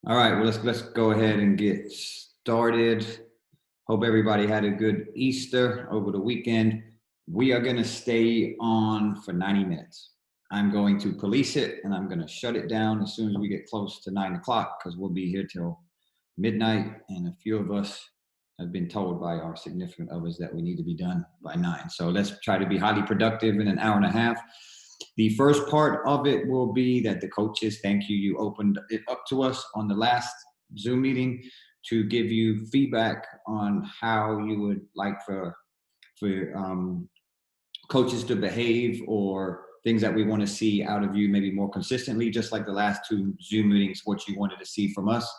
All right, well, let's go ahead and get started. Hope everybody had a good Easter over the weekend. We are going to stay on for 90 minutes. I'm going to police it and I'm going to shut it down as soon as we get close to 9 o'clock because we'll be here till midnight. And a few of us have been told by our significant others that we need to be done by 9. So let's try to be highly productive in an hour and a half. The first part of it will be that the coaches, thank you. You opened it up to us on the last Zoom meeting to give you feedback on how you would like for coaches to behave or things that we want to see out of you maybe more consistently, just like the last two Zoom meetings, what you wanted to see from us.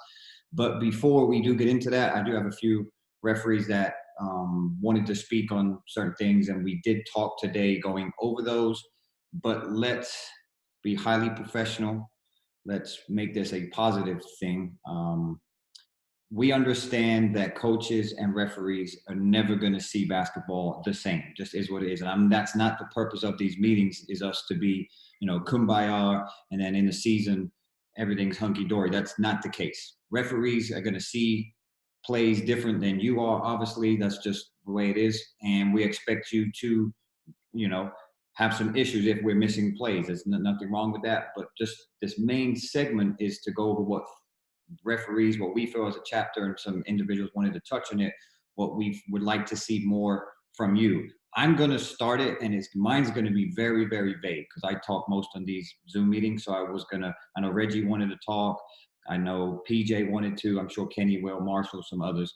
But before we do get into that, I do have a few referees that wanted to speak on certain things, and we did talk today going over those. But let's be highly professional. Let's make this a positive thing. We understand that coaches and referees are never going to see basketball the same. Just is what it is, and that's not the purpose of these meetings. Is us to be, kumbaya, and then in the season everything's hunky dory. That's not the case. Referees are going to see plays different than you are. Obviously, that's just the way it is, and we expect you to, you know, have some issues if we're missing plays. There's nothing wrong with that. But just this main segment is to go over what referees, what we feel as a chapter, and some individuals wanted to touch on it, what we would like to see more from you. I'm going to start it, and mine's going to be very, very vague because I talk most on these Zoom meetings. So I know Reggie wanted to talk. I know PJ wanted to. I'm sure Kenny will, Marshall, some others.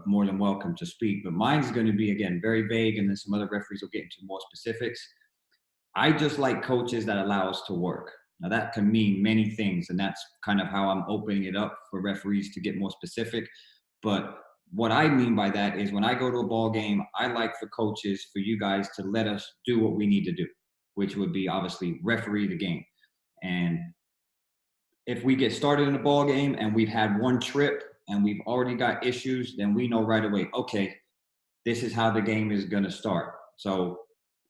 More than welcome to speak. But mine's going to be, again, very vague, and then some other referees will get into more specifics. I just like coaches that allow us to work. Now, that can mean many things, and that's kind of how I'm opening it up for referees to get more specific. But what I mean by that is when I go to a ball game, I like for coaches, for you guys to let us do what we need to do, which would be obviously referee the game. And if we get started in a ball game and we've had one trip and we've already got issues, then we know right away, okay, this is how the game is going to start. So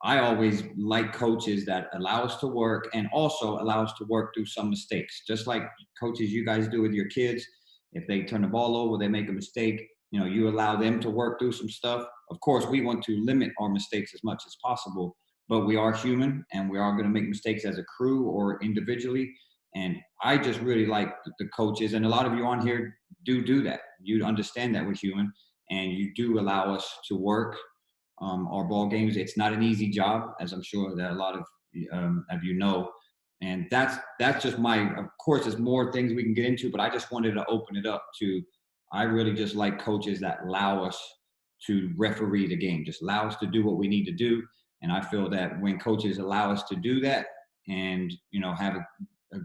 I always like coaches that allow us to work and also allow us to work through some mistakes, just like coaches you guys do with your kids. If they turn the ball over, they make a mistake, you allow them to work through some stuff. Of course, we want to limit our mistakes as much as possible, but we are human and we are going to make mistakes as a crew or individually. And I just really like the coaches, and a lot of you on here do that. You understand that we're human, and you do allow us to work our ball games. It's not an easy job, as I'm sure that a lot of you know. And that's just of course, there's more things we can get into, but I just wanted to open it up to, I really just like coaches that allow us to referee the game, just allow us to do what we need to do. And I feel that when coaches allow us to do that and, have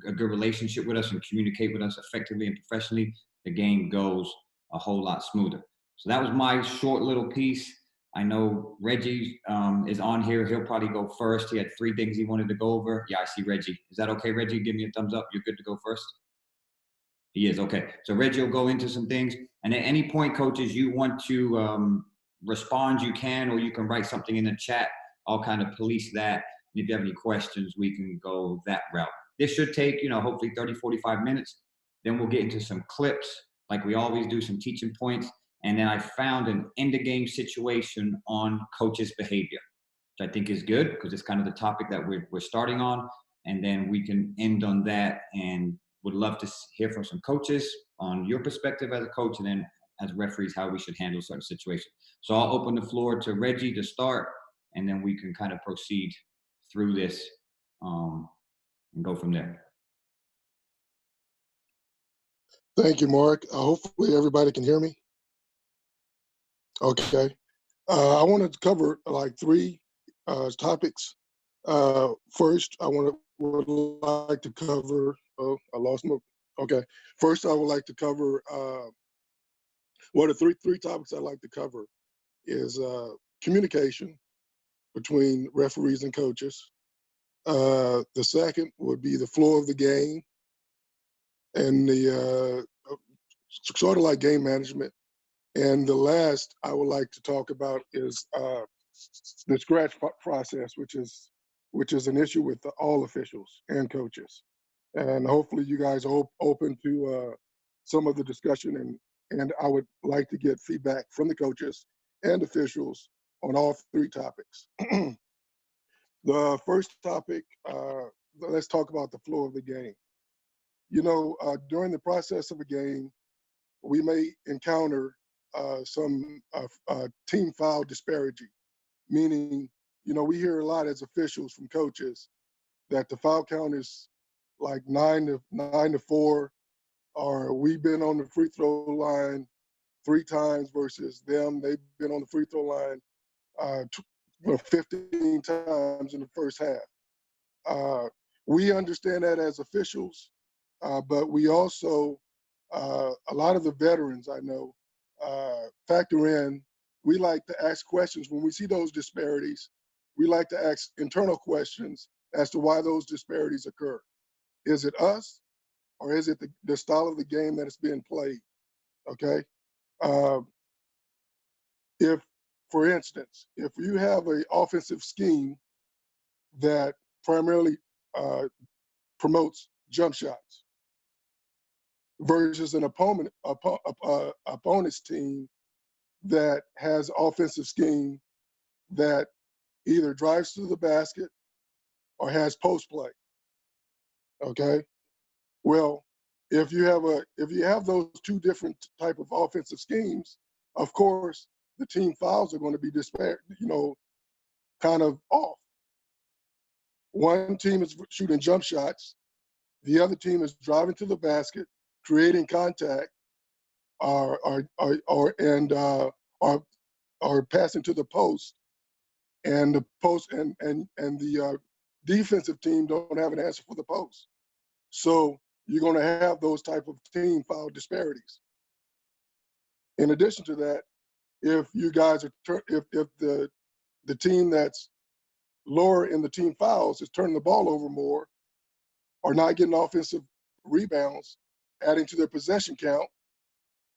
a good relationship with us and communicate with us effectively and professionally, the game goes a whole lot smoother. So that was my short little piece. I know Reggie is on here. He'll probably go first. He had 3 things he wanted to go over. Yeah, I see Reggie. Is that okay, Reggie? Give me a thumbs up. You're good to go first? He is. Okay. So Reggie will go into some things. And at any point, coaches, you want to respond, you can, or you can write something in the chat. I'll kind of police that. And if you have any questions, we can go that route. This should take, hopefully 30, 45 minutes. Then we'll get into some clips like we always do, some teaching points. And then I found an end of game situation on coaches' behavior, which I think is good because it's kind of the topic that we're starting on. And then we can end on that, and would love to hear from some coaches on your perspective as a coach, and then as referees, how we should handle certain situations. So I'll open the floor to Reggie to start, and then we can kind of proceed through this and go from there. Thank you, Mark. Hopefully everybody can hear me. Okay. I wanted to cover like 3 topics. First, would like to cover. Oh, I lost my. Okay. First, I would like to cover. The three topics I'd like to cover is communication between referees and coaches. The second would be the flow of the game, and the sort of like game management. And the last I would like to talk about is the scratch process, which is an issue with all officials and coaches. And hopefully you guys are open to some of the discussion, and I would like to get feedback from the coaches and officials on all three topics. The first topic, let's talk about the flow of the game. You know, during the process of a game, we may encounter some team foul disparity, meaning, you know, we hear a lot as officials from coaches that the foul count is like 9-4, or we've been on the free throw line 3 times versus them. They've been on the free throw line 15 times in the first half. We understand that as officials, but we also, a lot of the veterans I know factor in, we like to ask questions when we see those disparities. We like to ask internal questions as to why those disparities occur. Is it us, or is it the style of the game that is being played? Okay. If, for instance, if you have an offensive scheme that primarily promotes jump shots versus an opponent's team that has offensive scheme that either drives to the basket or has post play. Okay. Well, if you have those two different type of offensive schemes, of course the team fouls are going to be kind of off. One team is shooting jump shots, the other team is driving to the basket, creating contact, or passing to the post, and the post and the defensive team don't have an answer for the post. So you're going to have those type of team foul disparities. In addition to that, if you guys are if the team that's lower in the team fouls is turning the ball over more or not getting offensive rebounds, adding to their possession count,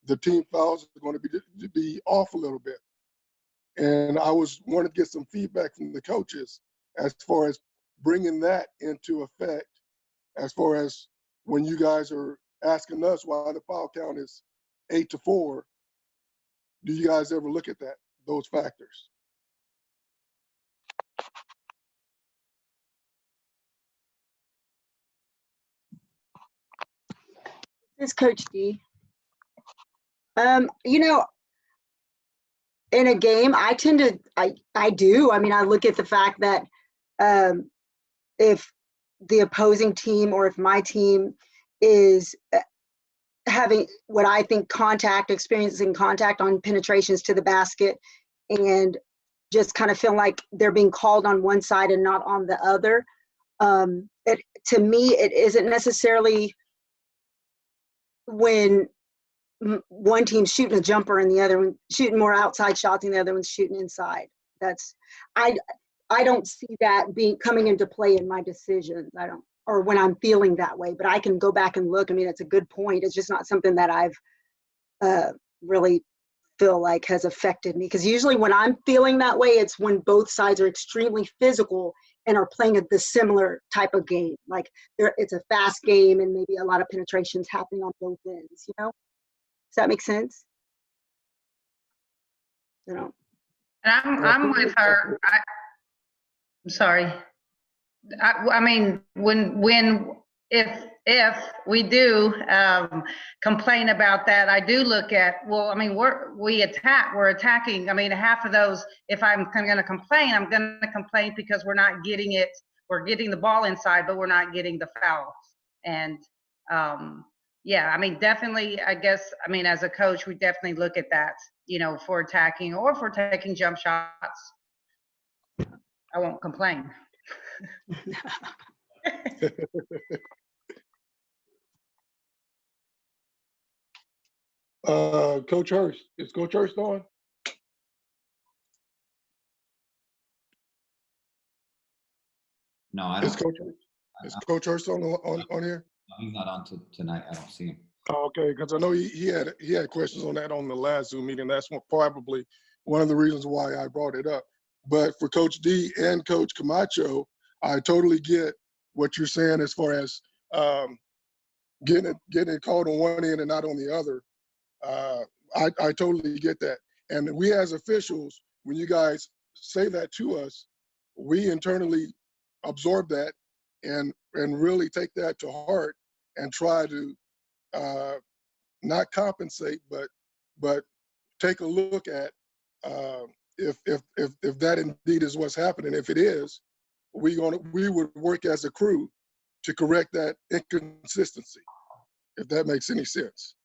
the team fouls are going to be off a little bit. And I wanted to get some feedback from the coaches as far as bringing that into effect, as far as when you guys are asking us why the foul count is 8-4, do you guys ever look at those factors? This is Coach D. You know, in a game, I look at the fact that if the opposing team or if my team is having what I think experiencing contact on penetrations to the basket, and just kind of feel like they're being called on one side and not on the other. To me, it isn't necessarily when one team's shooting a jumper and the other one shooting more outside shots and the other one's shooting inside. I don't see that coming into play in my decisions. Or when I'm feeling that way, but I can go back and look. I mean, it's a good point. It's just not something that I've really feel like has affected me. Because usually when I'm feeling that way, it's when both sides are extremely physical and are playing the similar type of game. Like it's a fast game and maybe a lot of penetrations happening on both ends, you know? Does that make sense? You know? And I'm with her. I'm sorry. I mean, if we do complain about that, I do look at, well, I mean, we're attacking. I mean, half of those, if I'm going to complain, I'm going to complain because we're not getting it. We're getting the ball inside, but we're not getting the fouls. And yeah, I mean, definitely, I guess, I mean, as a coach, we definitely look at that, you know, for attacking or for taking jump shots. I won't complain. Coach Hurst, is Coach Hurst on? No, I don't. Is Coach Hurst on here? No, he's not on tonight. I don't see him. Oh, okay, because I know he had questions on that on the last Zoom meeting. That's probably one of the reasons why I brought it up. But for Coach D and Coach Camacho, I totally get what you're saying as far as getting it called on one end and not on the other. I totally get that. And we as officials, when you guys say that to us, we internally absorb that and really take that to heart and try to not compensate, but take a look at if that indeed is what's happening. If it is, we would work as a crew to correct that inconsistency, if that makes any sense.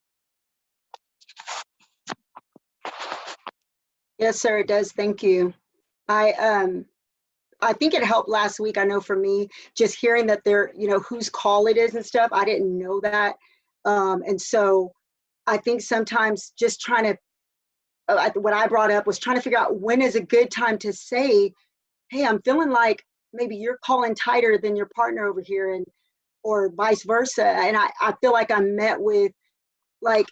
Yes, sir, it does. Thank you. I think it helped last week. I know for me, just hearing that they're, whose call it is and stuff, I didn't know that. And so I think sometimes just trying to, what I brought up was trying to figure out when is a good time to say, hey, I'm feeling like maybe you're calling tighter than your partner over here, and or vice versa. And I feel like I'm met with like,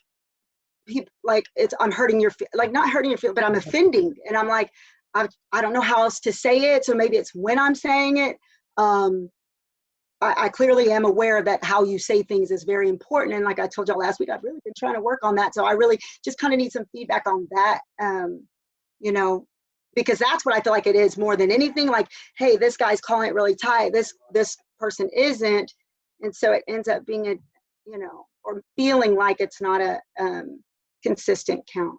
people like I'm hurting your, like not hurting your feelings, but I'm offending. And I'm like, I don't know how else to say it. So maybe it's when I'm saying it. I clearly am aware that how you say things is very important. And like I told y'all last week, I've really been trying to work on that. So I really just kind of need some feedback on that, because that's what I feel like it is more than anything. Like, hey, this guy's calling it really tight. This person isn't. And so it ends up being or feeling like it's not a consistent count.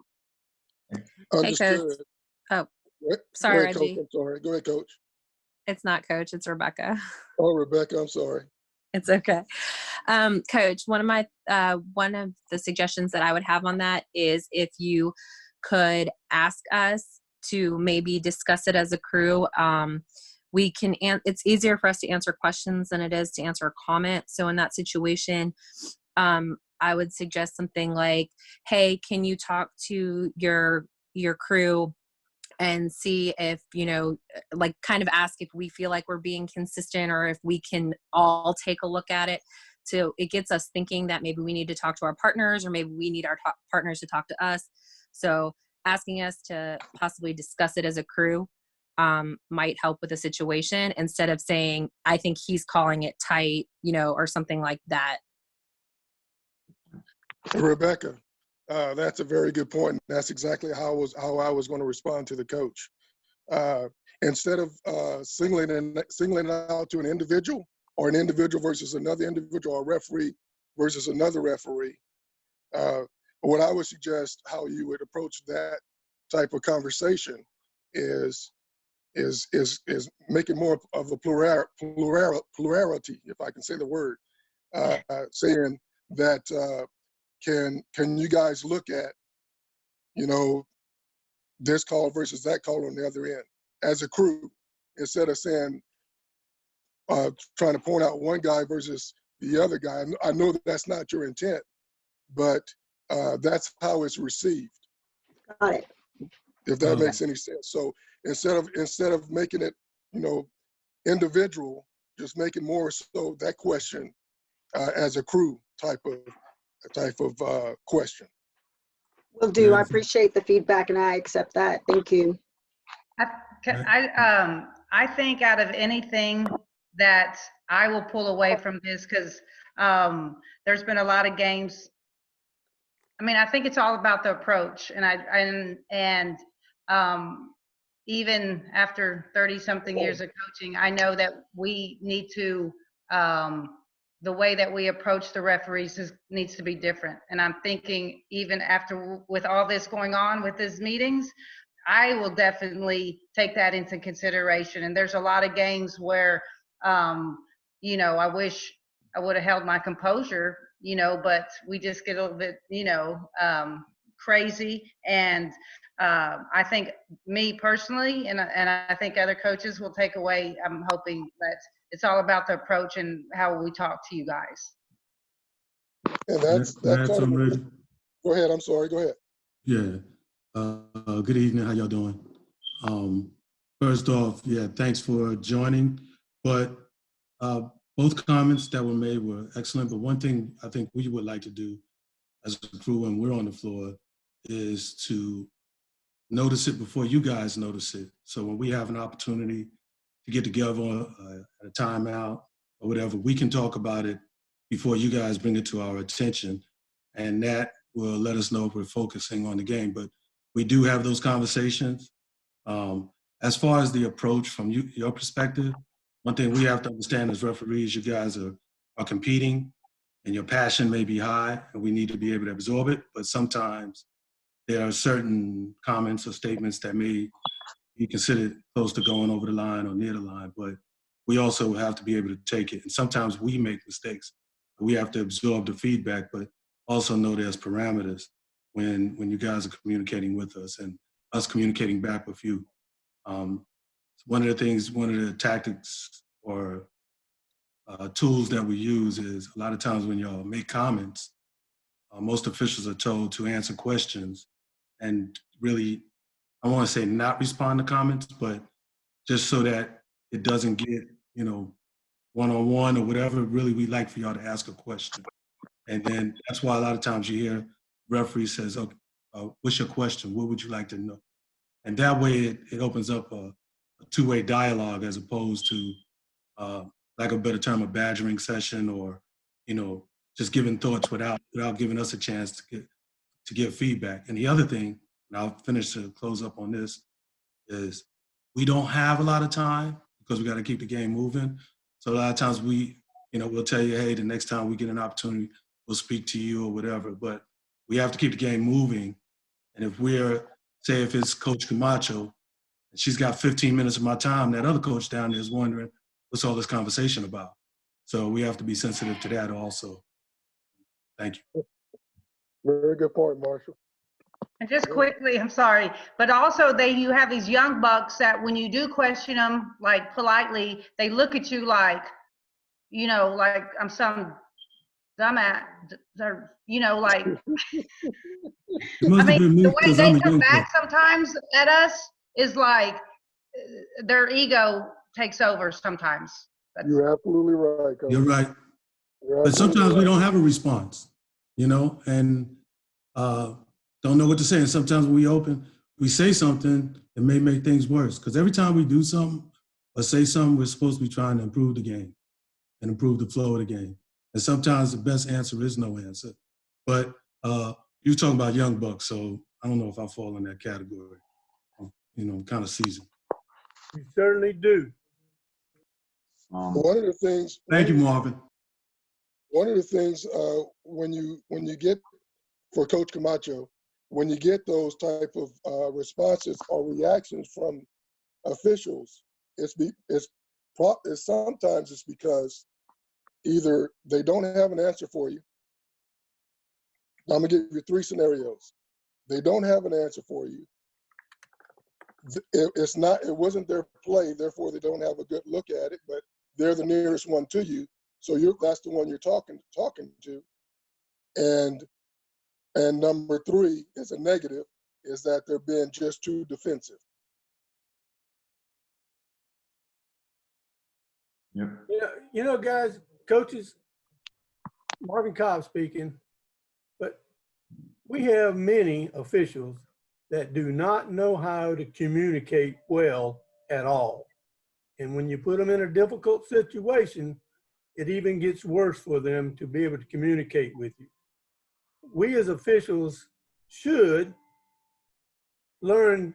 Understood. Coach. Oh, What? sorry, Go ahead, Coach. Reggie. I'm sorry. Go ahead, Coach. It's not Coach, it's Rebecca. Oh, Rebecca, I'm sorry. It's okay. Coach, one of the suggestions that I would have on that is if you could ask us to maybe discuss it as a crew. We can, it's easier for us to answer questions than it is to answer a comment. So in that situation, I would suggest something like, hey, can you talk to your crew and see if, like kind of ask if we feel like we're being consistent, or if we can all take a look at it. So it gets us thinking that maybe we need to talk to our partners, or maybe we need our partners to talk to us. So asking us to possibly discuss it as a crew might help with the situation, instead of saying, I think he's calling it tight, or something like that. Rebecca, that's a very good point. That's exactly how I was going to respond to the coach. Instead of singling it out to an individual, or an individual versus another individual, or a referee versus another referee, what I would suggest how you would approach that type of conversation is making more of a plurality, if I can say the word, saying that can you guys look at, this call versus that call on the other end as a crew, instead of saying, trying to point out one guy versus the other guy. I know that that's not your intent, but that's how it's received. Got it. If that makes any sense. So instead of making it, individual, just making more so that question as a crew type of question. Will do. I appreciate the feedback and I accept that. Thank you. I think out of anything that I will pull away from this, because there's been a lot of games. I mean, I think it's all about the approach, and even after 30-something years of coaching, I know that we need to, the way that we approach the referees needs to be different. And I'm thinking, even after, with all this going on with these meetings, I will definitely take that into consideration. And there's a lot of games where, I wish I would have held my composure, but we just get a little bit, crazy. And I think me personally, and I think other coaches will take away, I'm hoping that it's all about the approach and how we talk to you guys. And that's part of it. Go ahead. I'm sorry. Go ahead. Yeah. Good evening. How y'all doing? First off, thanks for joining. But both comments that were made were excellent. But one thing I think we would like to do as a crew when we're on the floor is to notice it before you guys notice it. So when we have an opportunity to get together at a timeout or whatever, we can talk about it before you guys bring it to our attention. And that will let us know if we're focusing on the game. But we do have those conversations. As far as the approach from your perspective, one thing we have to understand as referees, you guys are competing and your passion may be high and we need to be able to absorb it. But sometimes there are certain comments or statements that may be considered close to going over the line or near the line, but we also have to be able to take it. And sometimes we make mistakes. We have to absorb the feedback, but also know there's parameters when you guys are communicating with us and us communicating back with you. One of the tactics or tools that we use is a lot of times when y'all make comments, most officials are told to answer questions and really, I want to say not respond to comments, but just so that it doesn't get, one-on-one or whatever, really we like for y'all to ask a question. And then that's why a lot of times you hear referee says, okay, what's your question? What would you like to know? And that way it opens up a two-way dialogue as opposed to, like a better term, a badgering session or, just giving thoughts without giving us a chance to give feedback. And the other thing, and I'll finish to close up on this, is we don't have a lot of time because we got to keep the game moving. So a lot of times we'll tell you, hey, the next time we get an opportunity, we'll speak to you or whatever. But we have to keep the game moving. And if it's Coach Camacho, and she's got 15 minutes of my time, that other coach down there is wondering, what's all this conversation about? So we have to be sensitive to that also. Thank you. Very good point, Marshall. And just quickly, I'm sorry, but also you have these young bucks that when you do question them, like politely, they look at you like, like I'm some dumbass, like, I mean, the way they come back sometimes at us is like their ego takes over sometimes. You're absolutely right, Coach. You're right. But sometimes we don't have a response, and don't know what to say. And sometimes when we say something, it may make things worse. Because every time we do something or say something, we're supposed to be trying to improve the game and improve the flow of the game. And sometimes the best answer is no answer. But you're talking about young bucks, so I don't know if I fall in that category. I'm kind of seasoned. You certainly do. One of the things. Thank you, Marvin. One of the things when you get, for Coach Camacho, when you get those type of responses or reactions from officials, sometimes it's because either they don't have an answer for you. I'm gonna give you 3 scenarios. They don't have an answer for you. It wasn't their play, therefore they don't have a good look at it, but they're the nearest one to you. So that's the one you're talking to. And number 3 is a negative, is that they're being just too defensive. Yep. Guys, coaches, Marvin Cobb speaking, but we have many officials that do not know how to communicate well at all. And when you put them in a difficult situation, it even gets worse for them to be able to communicate with you. We as officials should learn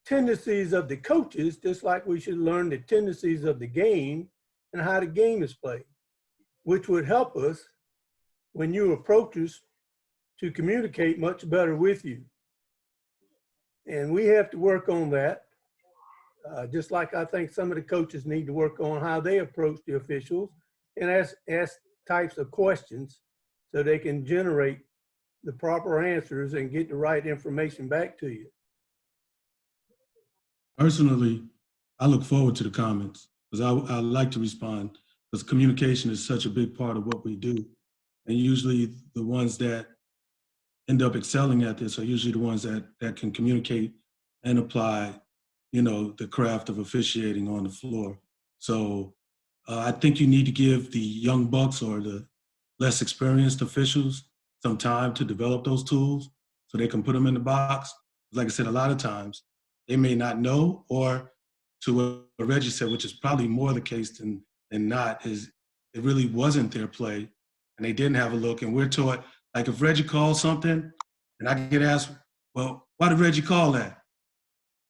tendencies of the coaches, just like we should learn the tendencies of the game and how the game is played, which would help us when you approach us to communicate much better with you. And we have to work on that. Just like I think some of the coaches need to work on how they approach the officials and ask types of questions so they can generate the proper answers and get the right information back to you. Personally, I look forward to the comments because I like to respond because communication is such a big part of what we do. And usually the ones that end up excelling at this are usually the ones that can communicate and apply, the craft of officiating on the floor. So I think you need to give the young bucks or the less experienced officials some time to develop those tools so they can put them in the box. Like I said, a lot of times they may not know, or to what Reggie said, which is probably more the case than not, is it really wasn't their play and they didn't have a look. And we're taught, like if Reggie calls something and I get asked, well, why did Reggie call that?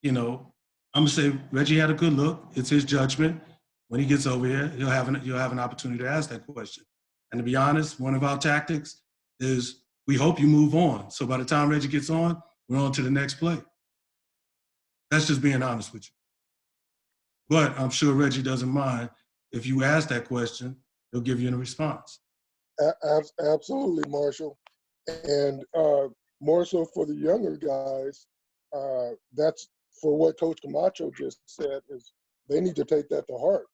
You know, I'm gonna say Reggie had a good look. It's his judgment. When he gets over here, you'll have an opportunity to ask that question. And to be honest, one of our tactics is we hope you move on. So by the time Reggie gets on, we're on to the next play. That's just being honest with you. But I'm sure Reggie doesn't mind if you ask that question, he'll give you a response. Absolutely, Marshall. And more so for the younger guys, that's for what Coach Camacho just said, is they need to take that to heart.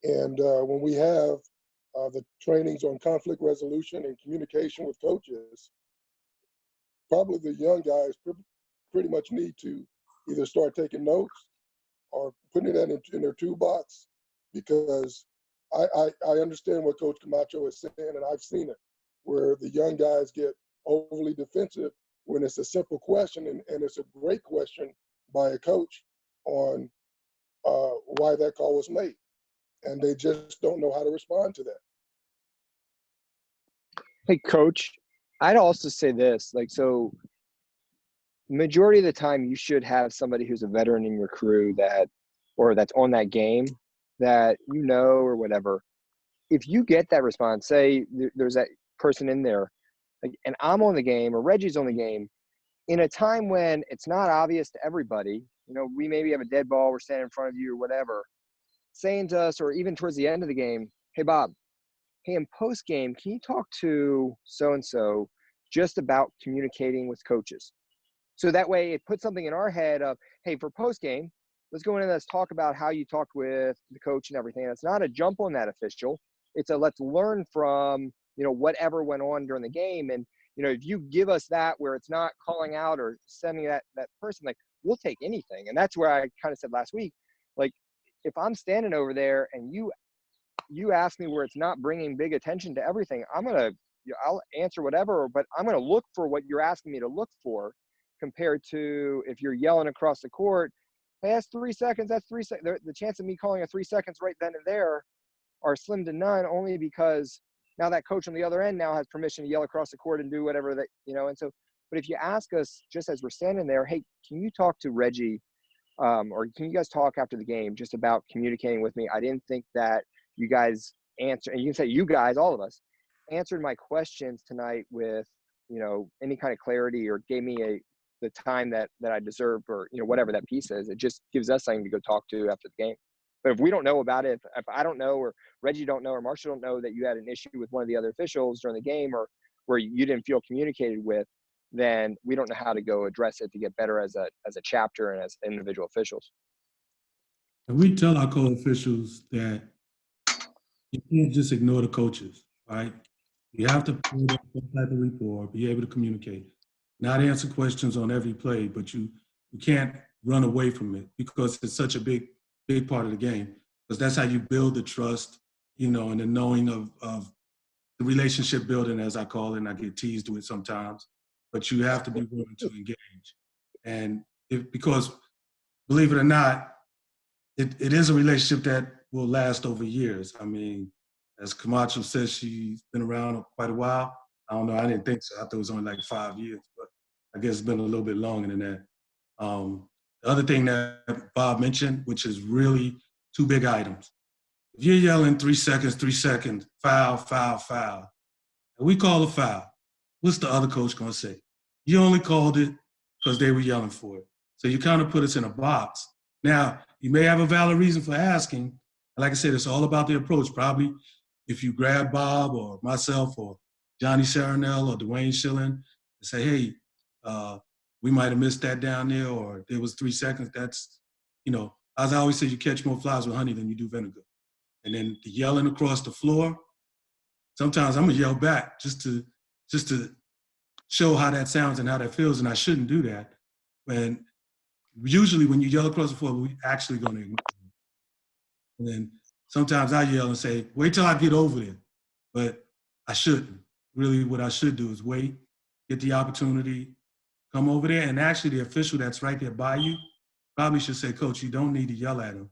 And when we have the trainings on conflict resolution and communication with coaches, probably the young guys pretty much need to either start taking notes or putting that in their toolbox, because I understand what Coach Camacho is saying, and I've seen it, where the young guys get overly defensive when it's a simple question, and it's a great question by a coach on why that call was made, and they just don't know how to respond to that. Hey, Coach, I'd also say this, like, so majority of the time you should have somebody who's a veteran in your crew that's on that game that you know or whatever. If you get that response, say there's that person in there, like, and I'm on the game or Reggie's on the game, in a time when it's not obvious to everybody, you know, we maybe have a dead ball, we're standing in front of you or whatever, saying to us, or even towards the end of the game, hey, Bob, hey, in post game, can you talk to so-and-so just about communicating with coaches? So that way it puts something in our head of, hey, for post game, let's go in and let's talk about how you talked with the coach and everything. And it's not a jump on that official. It's a let's learn from, you know, whatever went on during the game. And, you know, if you give us that where it's not calling out or sending that person, like, we'll take anything. And that's where I kind of said last week, like, if I'm standing over there and you ask me where it's not bringing big attention to everything, I'll answer whatever, but I'm going to look for what you're asking me to look for, compared to if you're yelling across the court, hey, that's 3 seconds, that's 3 seconds. The chance of me calling a 3 seconds right then and there are slim to none, only because now that coach on the other end now has permission to yell across the court and do whatever that, you know. And so, but if you ask us just as we're standing there, hey, can you talk to Reggie, or can you guys talk after the game just about communicating with me? I didn't think that you guys answer, and you can say you guys, all of us, answered my questions tonight with, you know, any kind of clarity, or gave me the time that I deserved, or, you know, whatever that piece is. It just gives us something to go talk to after the game. But if we don't know about it, if I don't know, or Reggie don't know, or Marshall don't know that you had an issue with one of the other officials during the game, or where you didn't feel communicated with, then we don't know how to go address it to get better as a chapter and as individual officials. And we tell our co-officials that you can't just ignore the coaches, right? You have to build up some type of rapport, be able to communicate, not answer questions on every play, but you can't run away from it, because it's such a big part of the game, because that's how you build the trust, you know, and the knowing of the relationship building, as I call it, and I get teased with sometimes, but you have to be willing to engage. And because believe it or not, it is a relationship that will last over years. I mean, as Camacho says, she's been around quite a while. I don't know, I didn't think so. I thought it was only like 5 years, but I guess it's been a little bit longer than that. The other thing that Bob mentioned, which is really 2 big items. If you're yelling 3 seconds, foul, foul, foul, and we call a foul, what's the other coach going to say? You only called it because they were yelling for it. So you kind of put us in a box. Now, you may have a valid reason for asking. Like I said, it's all about the approach. Probably if you grab Bob or myself or Johnny Saranel or Dwayne Schilling and say, hey, we might have missed that down there, or there was 3 seconds. That's, you know, as I always say, you catch more flies with honey than you do vinegar. And then the yelling across the floor, sometimes I'm gonna yell back just to show how that sounds and how that feels, and I shouldn't do that. And usually when you yell across the floor, we actually gonna ignore it. And then sometimes I yell and say, wait till I get over there. But I shouldn't. Really what I should do is wait, get the opportunity, come over there, and actually the official that's right there by you probably should say, Coach, you don't need to yell at him.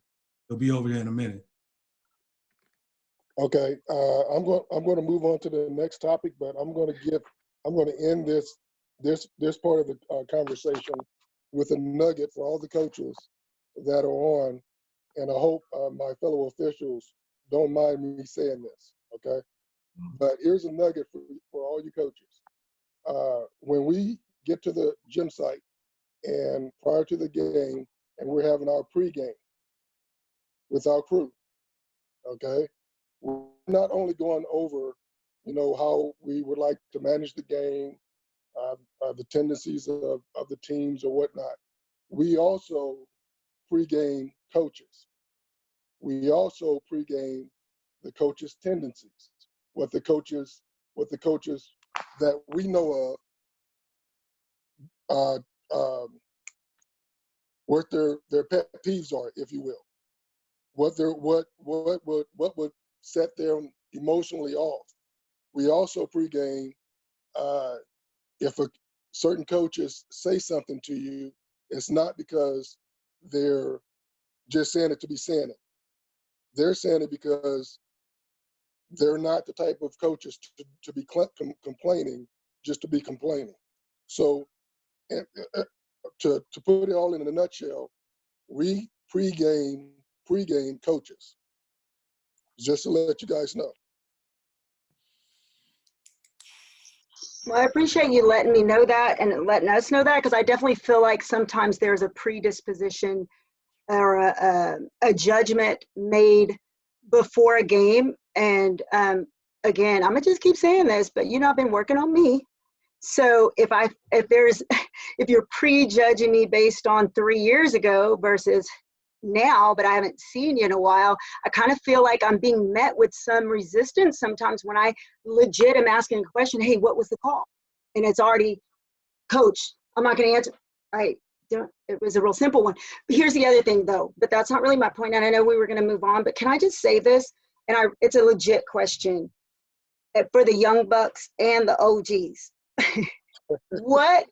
He'll be over there in a minute. Okay, I'm going to move on to the next topic, but I'm going to end this part of the conversation with a nugget for all the coaches that are on, and I hope my fellow officials don't mind me saying this. Okay, but here's a nugget for all you coaches. When we get to the gym site and prior to the game, and we're having our pregame with our crew, okay, we're not only going over, how we would like to manage the game, the tendencies of the teams or whatnot. We also pregame coaches. We also pregame the coaches' tendencies, what the coaches that we know of, what their pet peeves are, if you will, what would set them emotionally off. We also pregame if certain coaches say something to you, it's not because they're just saying it to be saying it. They're saying it because they're not the type of coaches to be complaining just to be complaining. So to put it all in a nutshell, we pregame coaches, just to let you guys know. Well, I appreciate you letting me know that and letting us know that, because I definitely feel like sometimes there's a predisposition or a judgment made before a game. And again, I'm gonna just keep saying this, but I've been working on me. So if you're prejudging me based on 3 years ago versus now, but I haven't seen you in a while, I kind of feel like I'm being met with some resistance sometimes when I legit am asking a question, hey, what was the call? And it's already, coach, I'm not going to answer. It was a real simple one. But here's the other thing though, but that's not really my point. And I know we were going to move on, but can I just say this? And it's a legit question for the young bucks and the OGs. What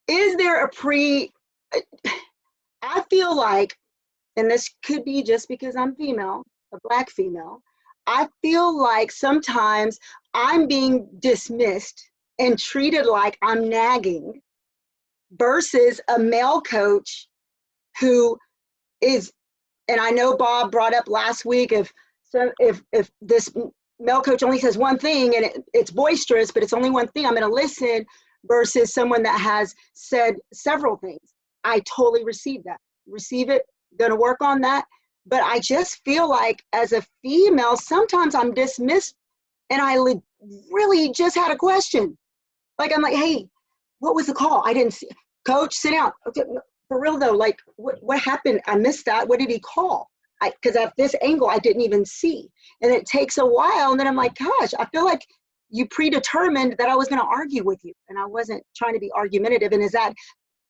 is there I feel like, and this could be just because I'm female, a Black female, I feel like sometimes I'm being dismissed and treated like I'm nagging versus a male coach who is, and I know Bob brought up last week, if this male coach only says one thing and it's boisterous, but it's only one thing, I'm going to listen, versus someone that has said several things. I totally receive it, going to work on that. But I just feel like as a female, sometimes I'm dismissed and I really just had a question. Like, I'm like, hey, what was the call? I didn't see. Coach, sit down. Okay, for real though, like what happened? I missed that. What did he call? Because at this angle, I didn't even see. And it takes a while. And then I'm like, gosh, I feel like you predetermined that I was going to argue with you. And I wasn't trying to be argumentative. And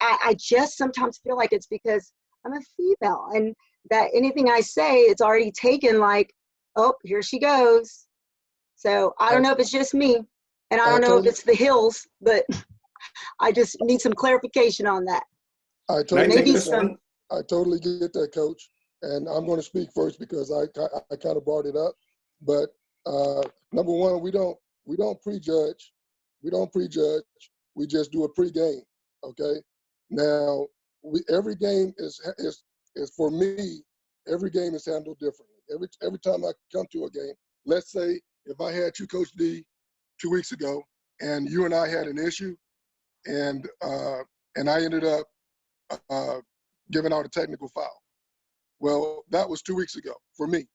I just sometimes feel like it's because I'm a female and that anything I say, it's already taken like, oh, here she goes. So I don't know if it's just me and I don't know if it's the hills, but I just need some clarification on that. I totally get that, Coach. And I'm going to speak first because I kind of brought it up. But number one, we don't prejudge. We don't prejudge. We just do a pregame. Okay. Now, every game is for me. Every game is handled differently. Every time I come to a game, let's say if I had you, Coach D, 2 weeks ago, and you and I had an issue, and I ended up giving out a technical foul. Well, that was 2 weeks ago for me.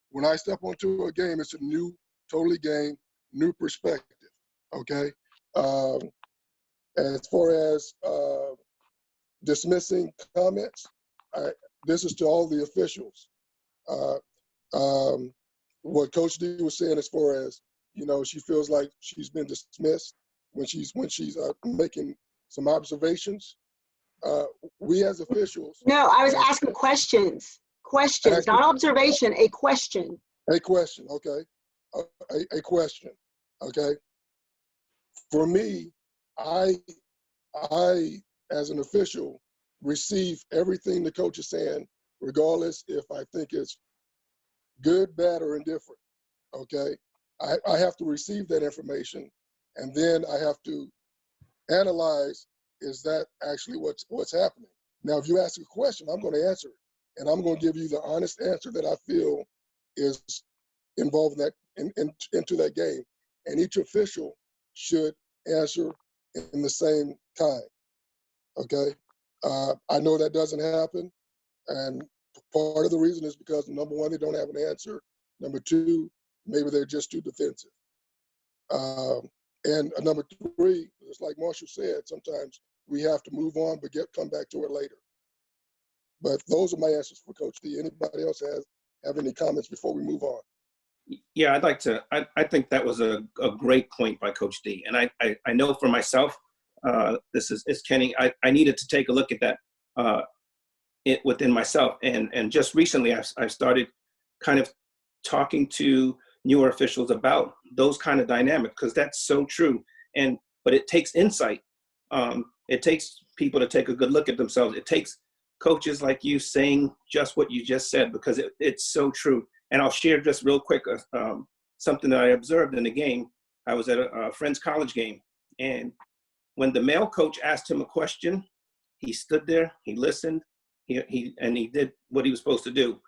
When I step onto a game, it's a new, totally game, new perspective. Okay. As far as dismissing comments, this is to all the officials. What Coach D was saying, as far as she feels like she's been dismissed when she's making some observations. We as officials. No, I was asking questions, not observation. A question. A question, okay. A question, okay. For me, I as an official receive everything the coach is saying, regardless if I think it's good, bad, or indifferent. Okay, I have to receive that information, and then I have to analyze, is that actually what's happening? Now, if you ask a question, I'm going to answer it, and I'm going to give you the honest answer that I feel is involved into that game. And each official should answer in the same time. Okay, I know that doesn't happen, and part of the reason is because, number one, they don't have an answer. Number two, maybe they're just too defensive. And number three, it's like Marshall said, sometimes we have to move on, but come back to it later. But those are my answers for Coach D. Anybody else have any comments before we move on? Yeah, I'd like to. I think that was a great point by Coach D. And I know for myself, this is Kenny. I needed to take a look at that within myself. And just recently, I've started kind of talking to newer officials about those kind of dynamics, because that's so true. But it takes insight. It takes people to take a good look at themselves. It takes coaches like you saying just what you just said, because it's so true. And I'll share just real quick something that I observed in the game. I was at a friend's college game, and when the male coach asked him a question, he stood there, he listened, and he did what he was supposed to do.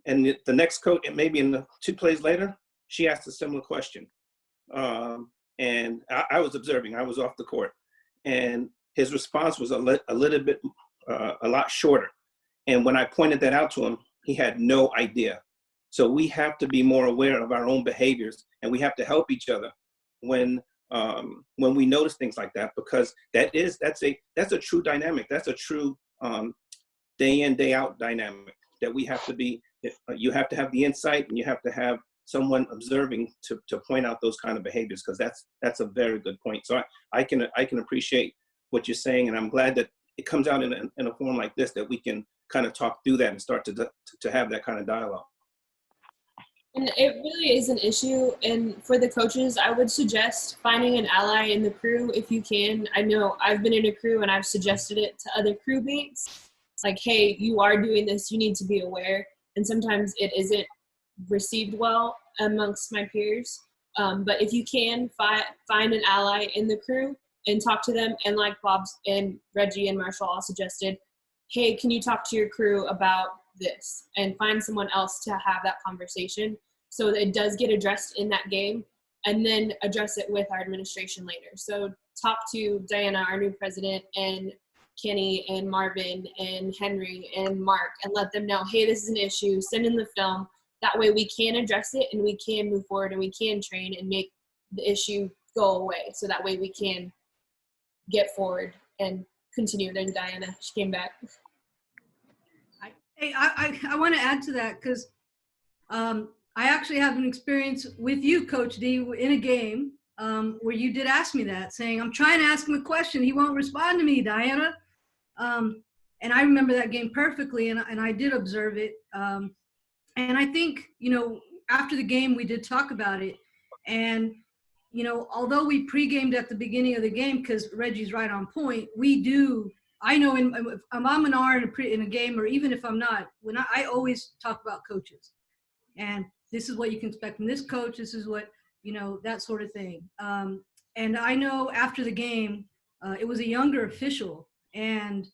And the next coach, maybe in the 2 plays later, she asked a similar question. And I was observing, I was off the court. And his response was a lot shorter. And when I pointed that out to him, he had no idea. So we have to be more aware of our own behaviors, and we have to help each other when we notice things like that, because that's a true dynamic. That's a true day in, day out dynamic that we have to be. You have to have the insight, and you have to have someone observing to point out those kind of behaviors, because that's a very good point. So I can appreciate what you're saying, and I'm glad that it comes out in a form like this, that we can kind of talk through that and start to have that kind of dialogue. And it really is an issue. And for the coaches, I would suggest finding an ally in the crew if you can. I know I've been in a crew and I've suggested it to other crewmates. It's like, hey, you are doing this, you need to be aware. And sometimes it isn't received well amongst my peers. But if you can find an ally in the crew and talk to them, and like Bob's and Reggie and Marshall all suggested, hey, can you talk to your crew about this, and find someone else to have that conversation so that it does get addressed in that game, and then address it with our administration later. So talk to Diana, our new president, and Kenny and Marvin and Henry and Mark, and let them know, hey, this is an issue, send in the film. That way we can address it, and we can move forward, and we can train and make the issue go away. So that way we can get forward and continue. Then Diana, she came back. Hey, I want to add to that, because I actually have an experience with you, Coach D, in a game where you did ask me that, saying, I'm trying to ask him a question. He won't respond to me, Diana. And I remember that game perfectly, and I did observe it. And I think, after the game, we did talk about it. And, although we pre-gamed at the beginning of the game, because Reggie's right on point, we do. I know if I'm an R in a game, or even if I'm not, I always talk about coaches, and this is what you can expect from this coach. This is what, that sort of thing. And I know after the game, it was a younger official, and,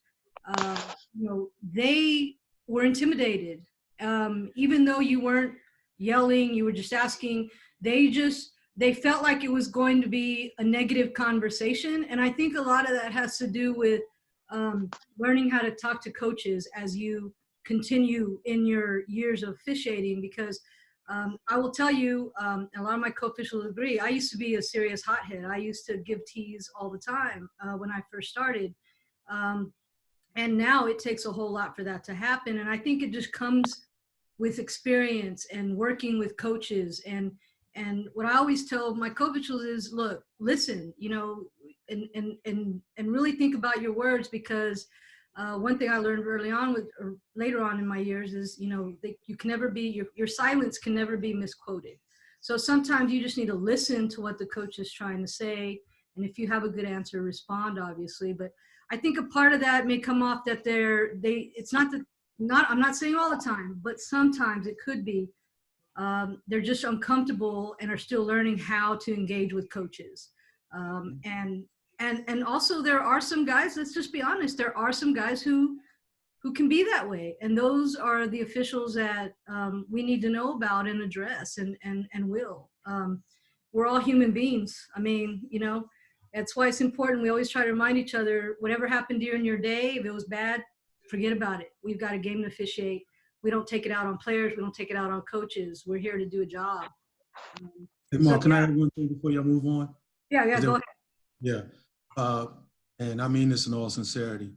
they were intimidated. Even though you weren't yelling, you were just asking, they felt like it was going to be a negative conversation. And I think a lot of that has to do with learning how to talk to coaches as you continue in your years of officiating, because I will tell you, a lot of my co-officials agree, I used to be a serious hothead. I used to give teas all the time when I first started. And now it takes a whole lot for that to happen. And I think it just comes with experience and working with coaches. And what I always tell my co-officials is, look, listen, and really think about your words, because one thing I learned early on or later on in my years is, you can never be, your silence can never be misquoted. So sometimes you just need to listen to what the coach is trying to say. And if you have a good answer, respond, obviously. But I think a part of that may come off that I'm not saying all the time, but sometimes it could be they're just uncomfortable and are still learning how to engage with coaches. And also there are some guys, let's just be honest, there are some guys who can be that way. And those are the officials that we need to know about and address and will. We're all human beings. I mean, you know, that's why it's important. We always try to remind each other, whatever happened during your day, if it was bad, forget about it. We've got a game to officiate. We don't take it out on players. We don't take it out on coaches. We're here to do a job. Hey, Mark, can I add one thing before y'all move on? Yeah, go ahead. Yeah. And I mean this in all sincerity,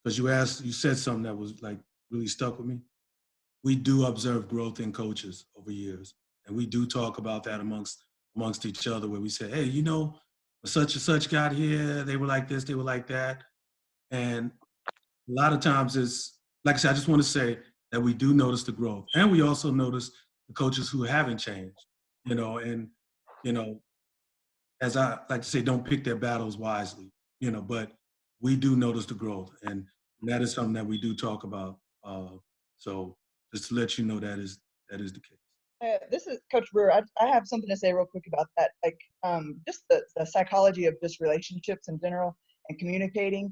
because you said something that was like really stuck with me. We do observe growth in coaches over years. And we do talk about that amongst each other, where we say, hey, you know, such and such got here, they were like this, they were like that. And a lot of times it's, like I said, I just want to say that we do notice the growth. And we also notice the coaches who haven't changed, you know, and, you know, as I like to say, don't pick their battles wisely, you know, but we do notice the growth. And that is something that we do talk about. So just to let you know that is the case. This is Coach Brewer. I have something to say real quick about that. Like just the psychology of just relationships in general and communicating.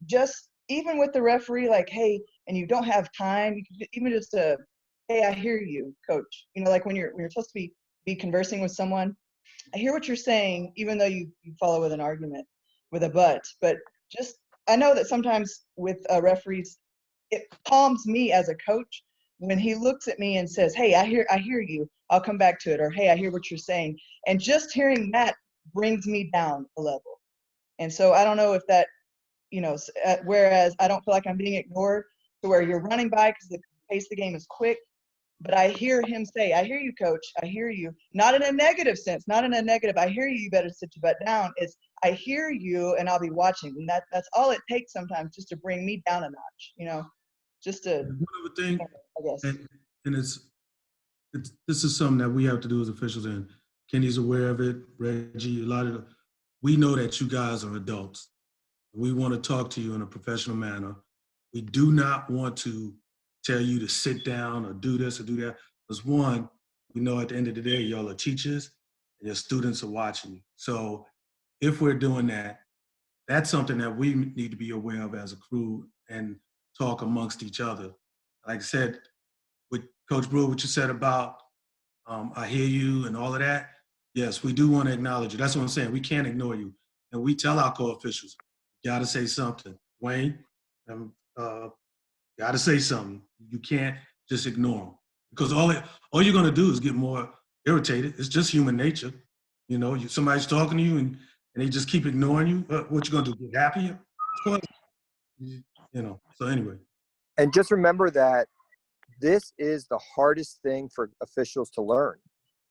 Just even with the referee, like, hey, and you don't have time, you can even just hey, I hear you, coach. You know, like when you're supposed to be conversing with someone, I hear what you're saying, even though you follow with an argument with a but just, I know that sometimes with referees, it calms me as a coach when he looks at me and says, hey, I hear you, I'll come back to it, or hey, I hear what you're saying. And just hearing that brings me down a level. And so I don't know if that, you know, whereas I don't feel like I'm being ignored, to where you're running by because the pace of the game is quick. But I hear him say, I hear you, coach. I hear you. Not in a negative sense, not in a negative, I hear you, you better sit your butt down. It's, I hear you and I'll be watching. And that's all it takes sometimes, just to bring me down a notch, you know, just to, One other thing, I guess. and this is something that we have to do as officials, and Kenny's aware of it, Reggie, we know that you guys are adults. We want to talk to you in a professional manner. We do not want to tell you to sit down or do this or do that. Because one, we know at the end of the day, y'all are teachers and your students are watching you. So if we're doing that, that's something that we need to be aware of as a crew and talk amongst each other. Like I said, with Coach Brewer, what you said about I hear you and all of that, yes, we do want to acknowledge you. That's what I'm saying. We can't ignore you. And we tell our co-officials, you got to say something. Wayne, got to say something. You can't just ignore them, because all you're going to do is get more irritated. It's just human nature. You know, somebody's talking to you and they just keep ignoring you. What you going to do, get happier? You know, so anyway. And just remember that this is the hardest thing for officials to learn,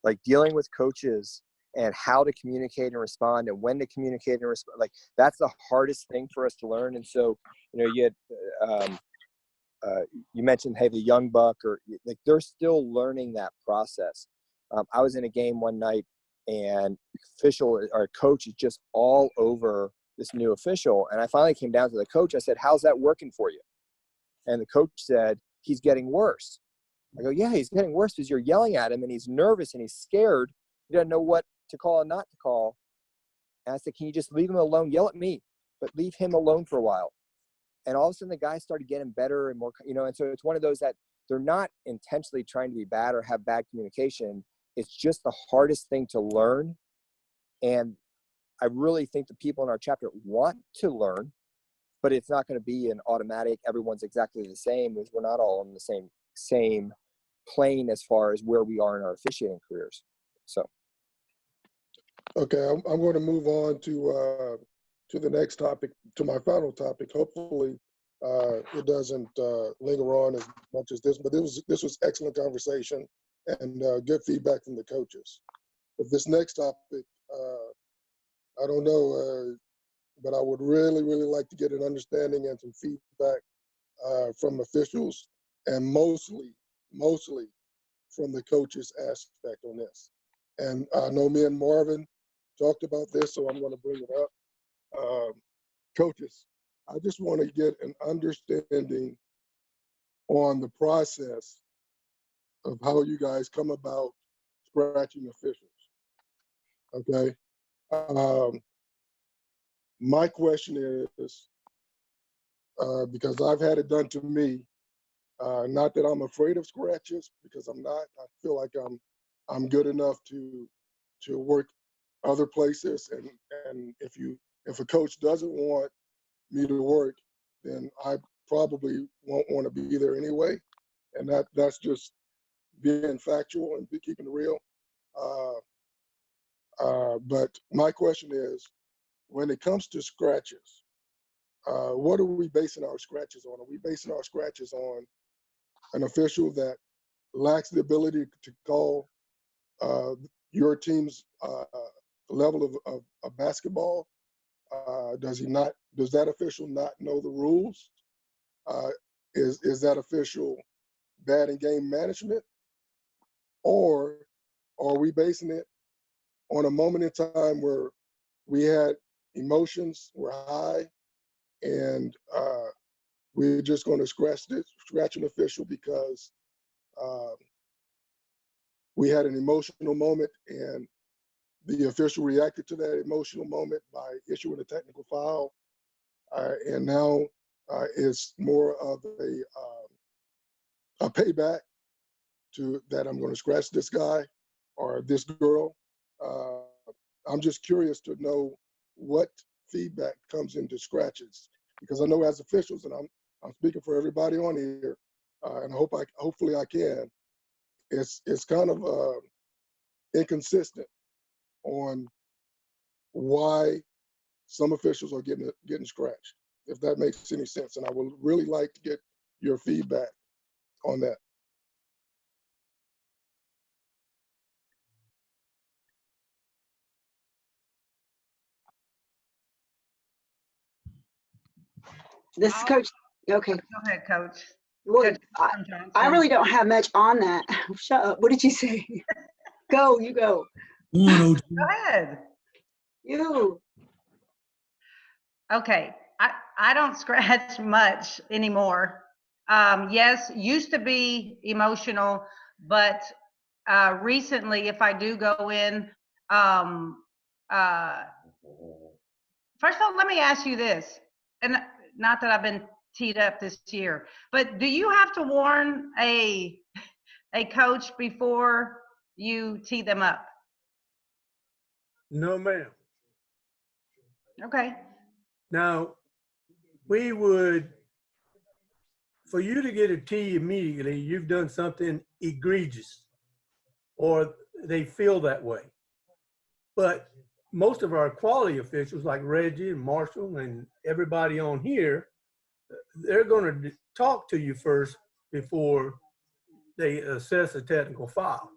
like dealing with coaches and how to communicate and respond and when to communicate and respond. Like that's the hardest thing for us to learn. And so, you know, you had, you mentioned, hey, the young buck, or like they're still learning that process. I was in a game one night and official or coach is just all over this new official. And I finally came down to the coach. I said, how's that working for you? And the coach said, he's getting worse. I go, yeah, he's getting worse because you're yelling at him and he's nervous and he's scared. He doesn't know what to call and not to call. And I said, can you just leave him alone? Yell at me, but leave him alone for a while. And all of a sudden the guy started getting better and more, you know, and so it's one of those that they're not intentionally trying to be bad or have bad communication. It's just the hardest thing to learn. And I really think the people in our chapter want to learn, but it's not going to be an automatic, everyone's exactly the same, because we're not all on the same plane as far as where we are in our officiating careers. So. Okay, I'm going to move on to the next topic, to my final topic. Hopefully, it doesn't linger on as much as this, but this was excellent conversation and good feedback from the coaches. But this next topic, I don't know, but I would really, really like to get an understanding and some feedback from officials, and mostly from the coaches aspect on this. And I know me and Marvin talked about this, so I'm going to bring it up. Coaches, I just want to get an understanding on the process of how you guys come about scratching officials. Okay. My question is, because I've had it done to me, not that I'm afraid of scratches, because I'm not. I feel like I'm good enough to work other places, and if a coach doesn't want me to work, then I probably won't want to be there anyway, and that's just being factual and keeping it real. But my question is, when it comes to scratches, what are we basing our scratches on? Are we basing our scratches on an official that lacks the ability to call your team's level of basketball? Does that official not know the rules? Is that official bad in game management? Or are we basing it on a moment in time where we had emotions were high, and we're just going to scratch an official because we had an emotional moment, and the official reacted to that emotional moment by issuing a technical foul, and now it's more of a payback to that I'm going to scratch this guy or this girl. I'm just curious to know what feedback comes into scratches, because I know as officials, and I'm speaking for everybody on here, and hopefully I can. It's kind of inconsistent on why some officials are getting scratched, if that makes any sense. And I would really like to get your feedback on that. This is Coach. Okay. Go ahead, Coach. Well, Coach I really don't have much on that. Shut up. What did you say? Go, you go. Go on, OG. Go ahead. You. Okay, I don't scratch much anymore. Yes, used to be emotional, but recently, if I do go in, first of all, let me ask you this, and not that I've been teed up this year, but do you have to warn a coach before you tee them up? No, ma'am. Okay. Now, we would, for you to get a tee immediately, you've done something egregious, or they feel that way. But most of our quality officials, like Reggie and Marshall and everybody on here, they're going to talk to you first before they assess a technical foul.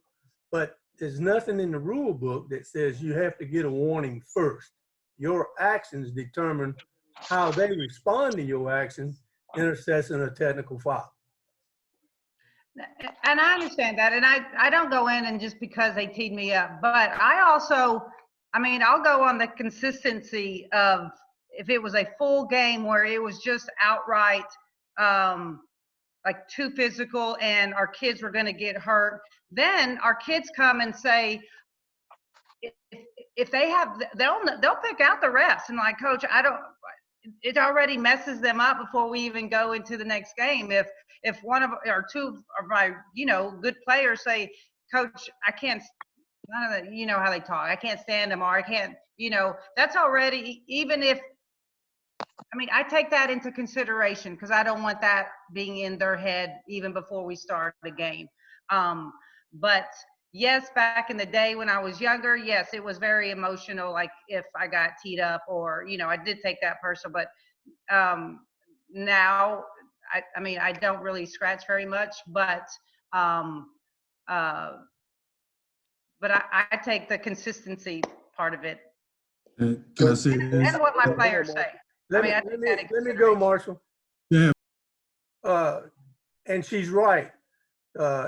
But there's nothing in the rule book that says you have to get a warning first. Your actions determine how they respond to your actions in assessing a technical foul. And I understand that. And I don't go in and just because they teed me up, but I also, I mean, I'll go on the consistency of if it was a full game where it was just outright like too physical and our kids were going to get hurt, then our kids come and say, if they have, they'll pick out the refs and like, Coach, it already messes them up before we even go into the next game. If one of or two of my, good players say, Coach, I can't, none of that, you know how they talk, I can't stand them, or I can't, that's already, even if, I mean, I take that into consideration because I don't want that being in their head even before we start the game. But yes, back in the day when I was younger, yes, it was very emotional. Like if I got teed up or, I did take that personal, but now, I mean, I don't really scratch very much, but I take the consistency part of it. Can I say this? And what my players say. Let me go, Marshall. Yeah. And she's right.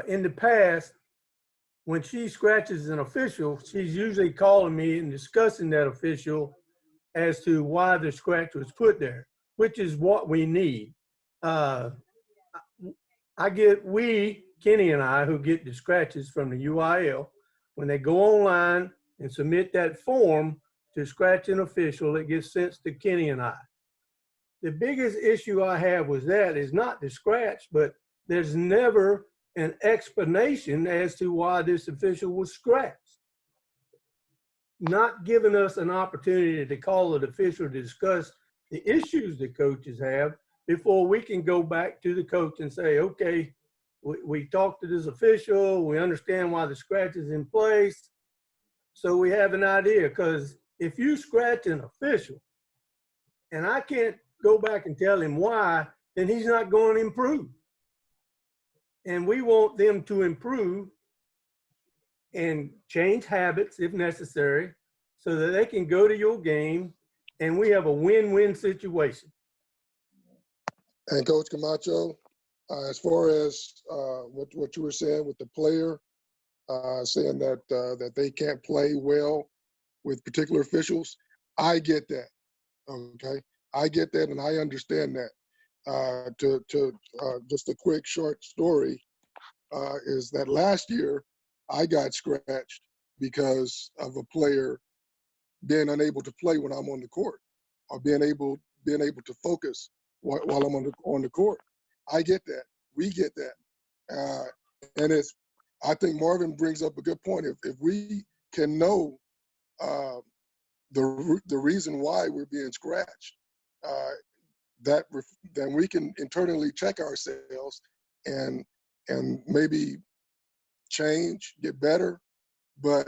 In the past, when she scratches an official, she's usually calling me and discussing that official as to why the scratch was put there, which is what we need. We Kenny and I, who get the scratches from the UIL, when they go online and submit that form to scratch an official, it gets sent to Kenny and I. The biggest issue I have with that is not the scratch, but there's never an explanation as to why this official was scratched. Not giving us an opportunity to call an official to discuss the issues the coaches have before we can go back to the coach and say, okay, we talked to this official, we understand why the scratch is in place, so we have an idea. Because if you scratch an official and I can't go back and tell him why, then he's not going to improve. And we want them to improve and change habits if necessary so that they can go to your game and we have a win-win situation. And Coach Camacho, as far as what you were saying with the player, saying that that they can't play well with particular officials, I get that. Okay, I get that, and I understand that. Just a quick short story is that last year I got scratched because of a player being unable to play when I'm on the court, or being able to focus while I'm on the court. I get that. We get that. And I think Marvin brings up a good point. If we can know the reason why we're being scratched, then we can internally check ourselves and maybe change, get better. But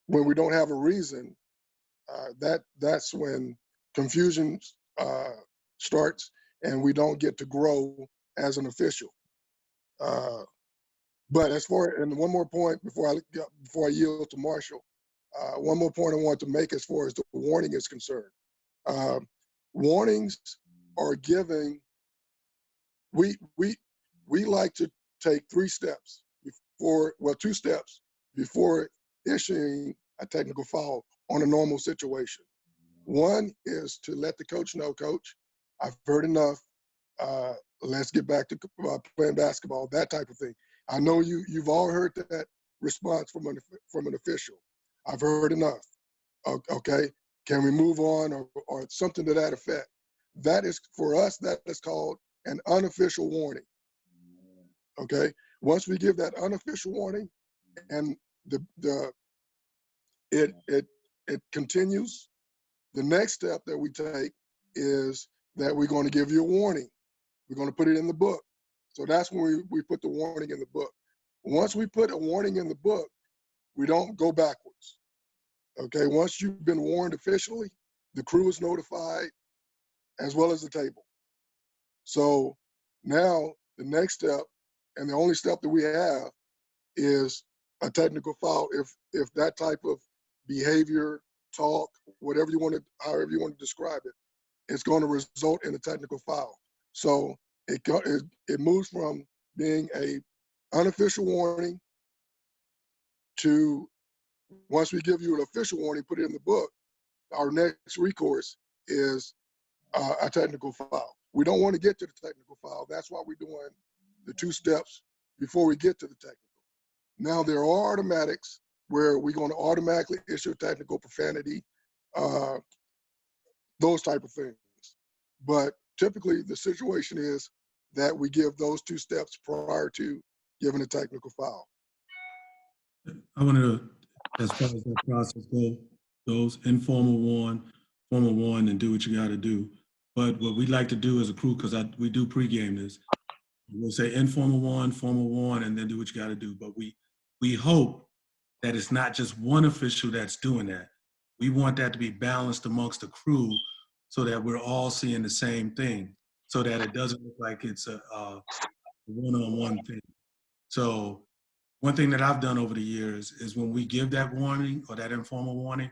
when we don't have a reason, that's when confusion starts, and we don't get to grow as an official. But and one more point before I yield to Marshall, one more point I want to make as far as the warning is concerned. Warnings are giving. We like to take 2 steps before issuing a technical foul on a normal situation. One is to let the coach know, Coach, I've heard enough. Let's get back to playing basketball, that type of thing. I know you've all heard that response from an official. I've heard enough. Okay, can we move on, or something to that effect? That is, for us, that is called an unofficial warning. Okay, once we give that unofficial warning, and it continues, the next step that we take is that we're going to give you a warning. We're going to put it in the book. So that's when we put the warning in the book. Once we put a warning in the book, we don't go backwards. Okay, once you've been warned officially, the crew is notified, as well as the table. So now the next step, and the only step that we have, is a technical foul. If that type of behavior, talk, however you want to describe it, it's going to result in a technical foul. So it moves from being a unofficial warning to, once we give you an official warning, put it in the book, our next recourse is a technical foul. We don't want to get to the technical foul. That's why we're doing the 2 steps before we get to the technical. Now, there are automatics where we're going to automatically issue technical profanity, those type of things. But typically the situation is that we give those 2 steps prior to giving a technical foul. I wanted to, as far as that process goes, informal warn, formal warn, and do what you got to do. But what we like to do as a crew, because we do pregame this, we'll say informal warn, formal warn, and then do what you got to do. But we hope that it's not just one official that's doing that. We want that to be balanced amongst the crew so that we're all seeing the same thing, so that it doesn't look like it's a one-on-one thing. So one thing that I've done over the years is when we give that warning or that informal warning,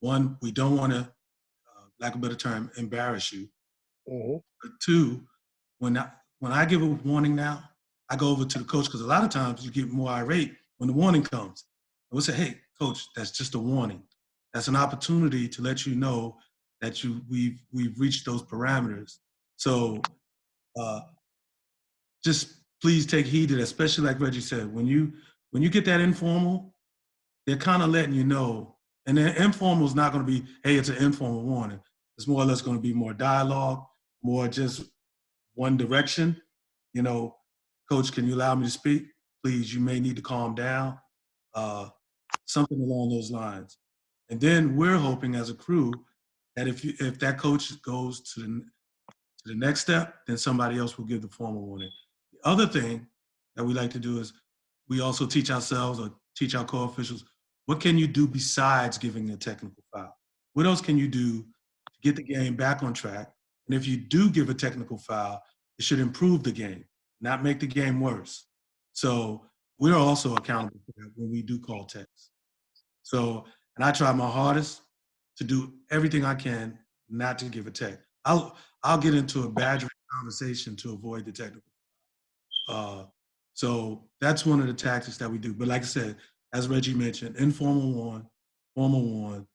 one, we don't want to, lack of a better term, embarrass you. Mm-hmm. But 2, when I give a warning now, I go over to the coach, because a lot of times you get more irate when the warning comes. And we'll say, hey, coach, that's just a warning. That's an opportunity to let you know that we've reached those parameters. So just please take heed to that, especially like Reggie said, when you get that informal, they're kind of letting you know. And the informal is not going to be, hey, it's an informal warning. It's more or less going to be more dialogue, more just one direction. You know, coach, can you allow me to speak? Please, you may need to calm down. Something along those lines. And then we're hoping as a crew that if that coach goes to the next step, then somebody else will give the formal warning. The other thing that we like to do is we also teach ourselves or teach our co-officials, what can you do besides giving a technical foul? What else can you do to get the game back on track? And if you do give a technical foul, it should improve the game, not make the game worse. So we're also accountable for that when we do call techs. So, and I try my hardest to do everything I can not to give a tech. I'll get into a badgering conversation to avoid the technical. So that's one of the tactics that we do. But like I said, as Reggie mentioned, informal one, formal one,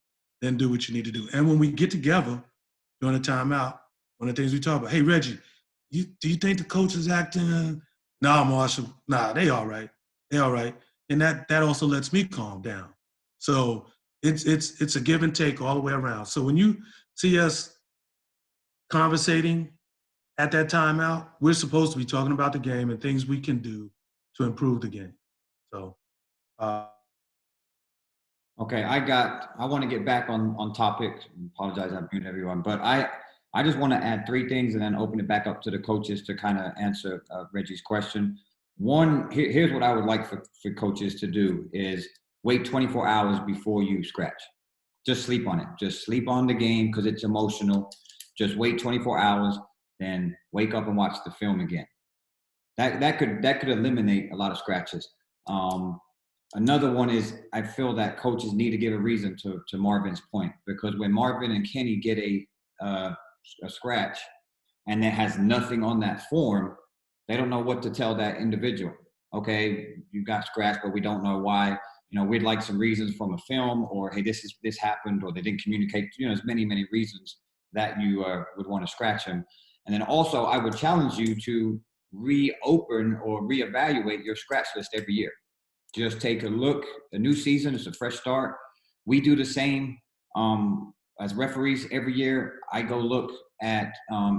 then do what you need to do. And when we get together during a timeout, one of the things we talk about, hey, Reggie, do you think the coach is acting? Nah, Marshall, nah, they all right. They all right. And that also lets me calm down. So it's a give and take all the way around. So when you see us conversating at that timeout, we're supposed to be talking about the game and things we can do to improve the game. So. Okay, I want to get back on topic. Apologize, I muted everyone, but I just want to add 3 things and then open it back up to the coaches to kind of answer Reggie's question. One, here's what I would like for coaches to do is wait 24 hours before you scratch. Just sleep on it. Just sleep on the game because it's emotional. Just wait 24 hours, then wake up and watch the film again. That could eliminate a lot of scratches. Another one is I feel that coaches need to give a reason to Marvin's point, because when Marvin and Kenny get a scratch and it has nothing on that form, they don't know what to tell that individual. Okay, you got scratched, but we don't know why. You know, we'd like some reasons from a film, or hey, this happened, or they didn't communicate. You know, there's many reasons that you would want to scratch him. And then also, I would challenge you to reopen or reevaluate your scratch list every year. Just take a look. A new season, it's a fresh start. We do the same as referees every year. I go look at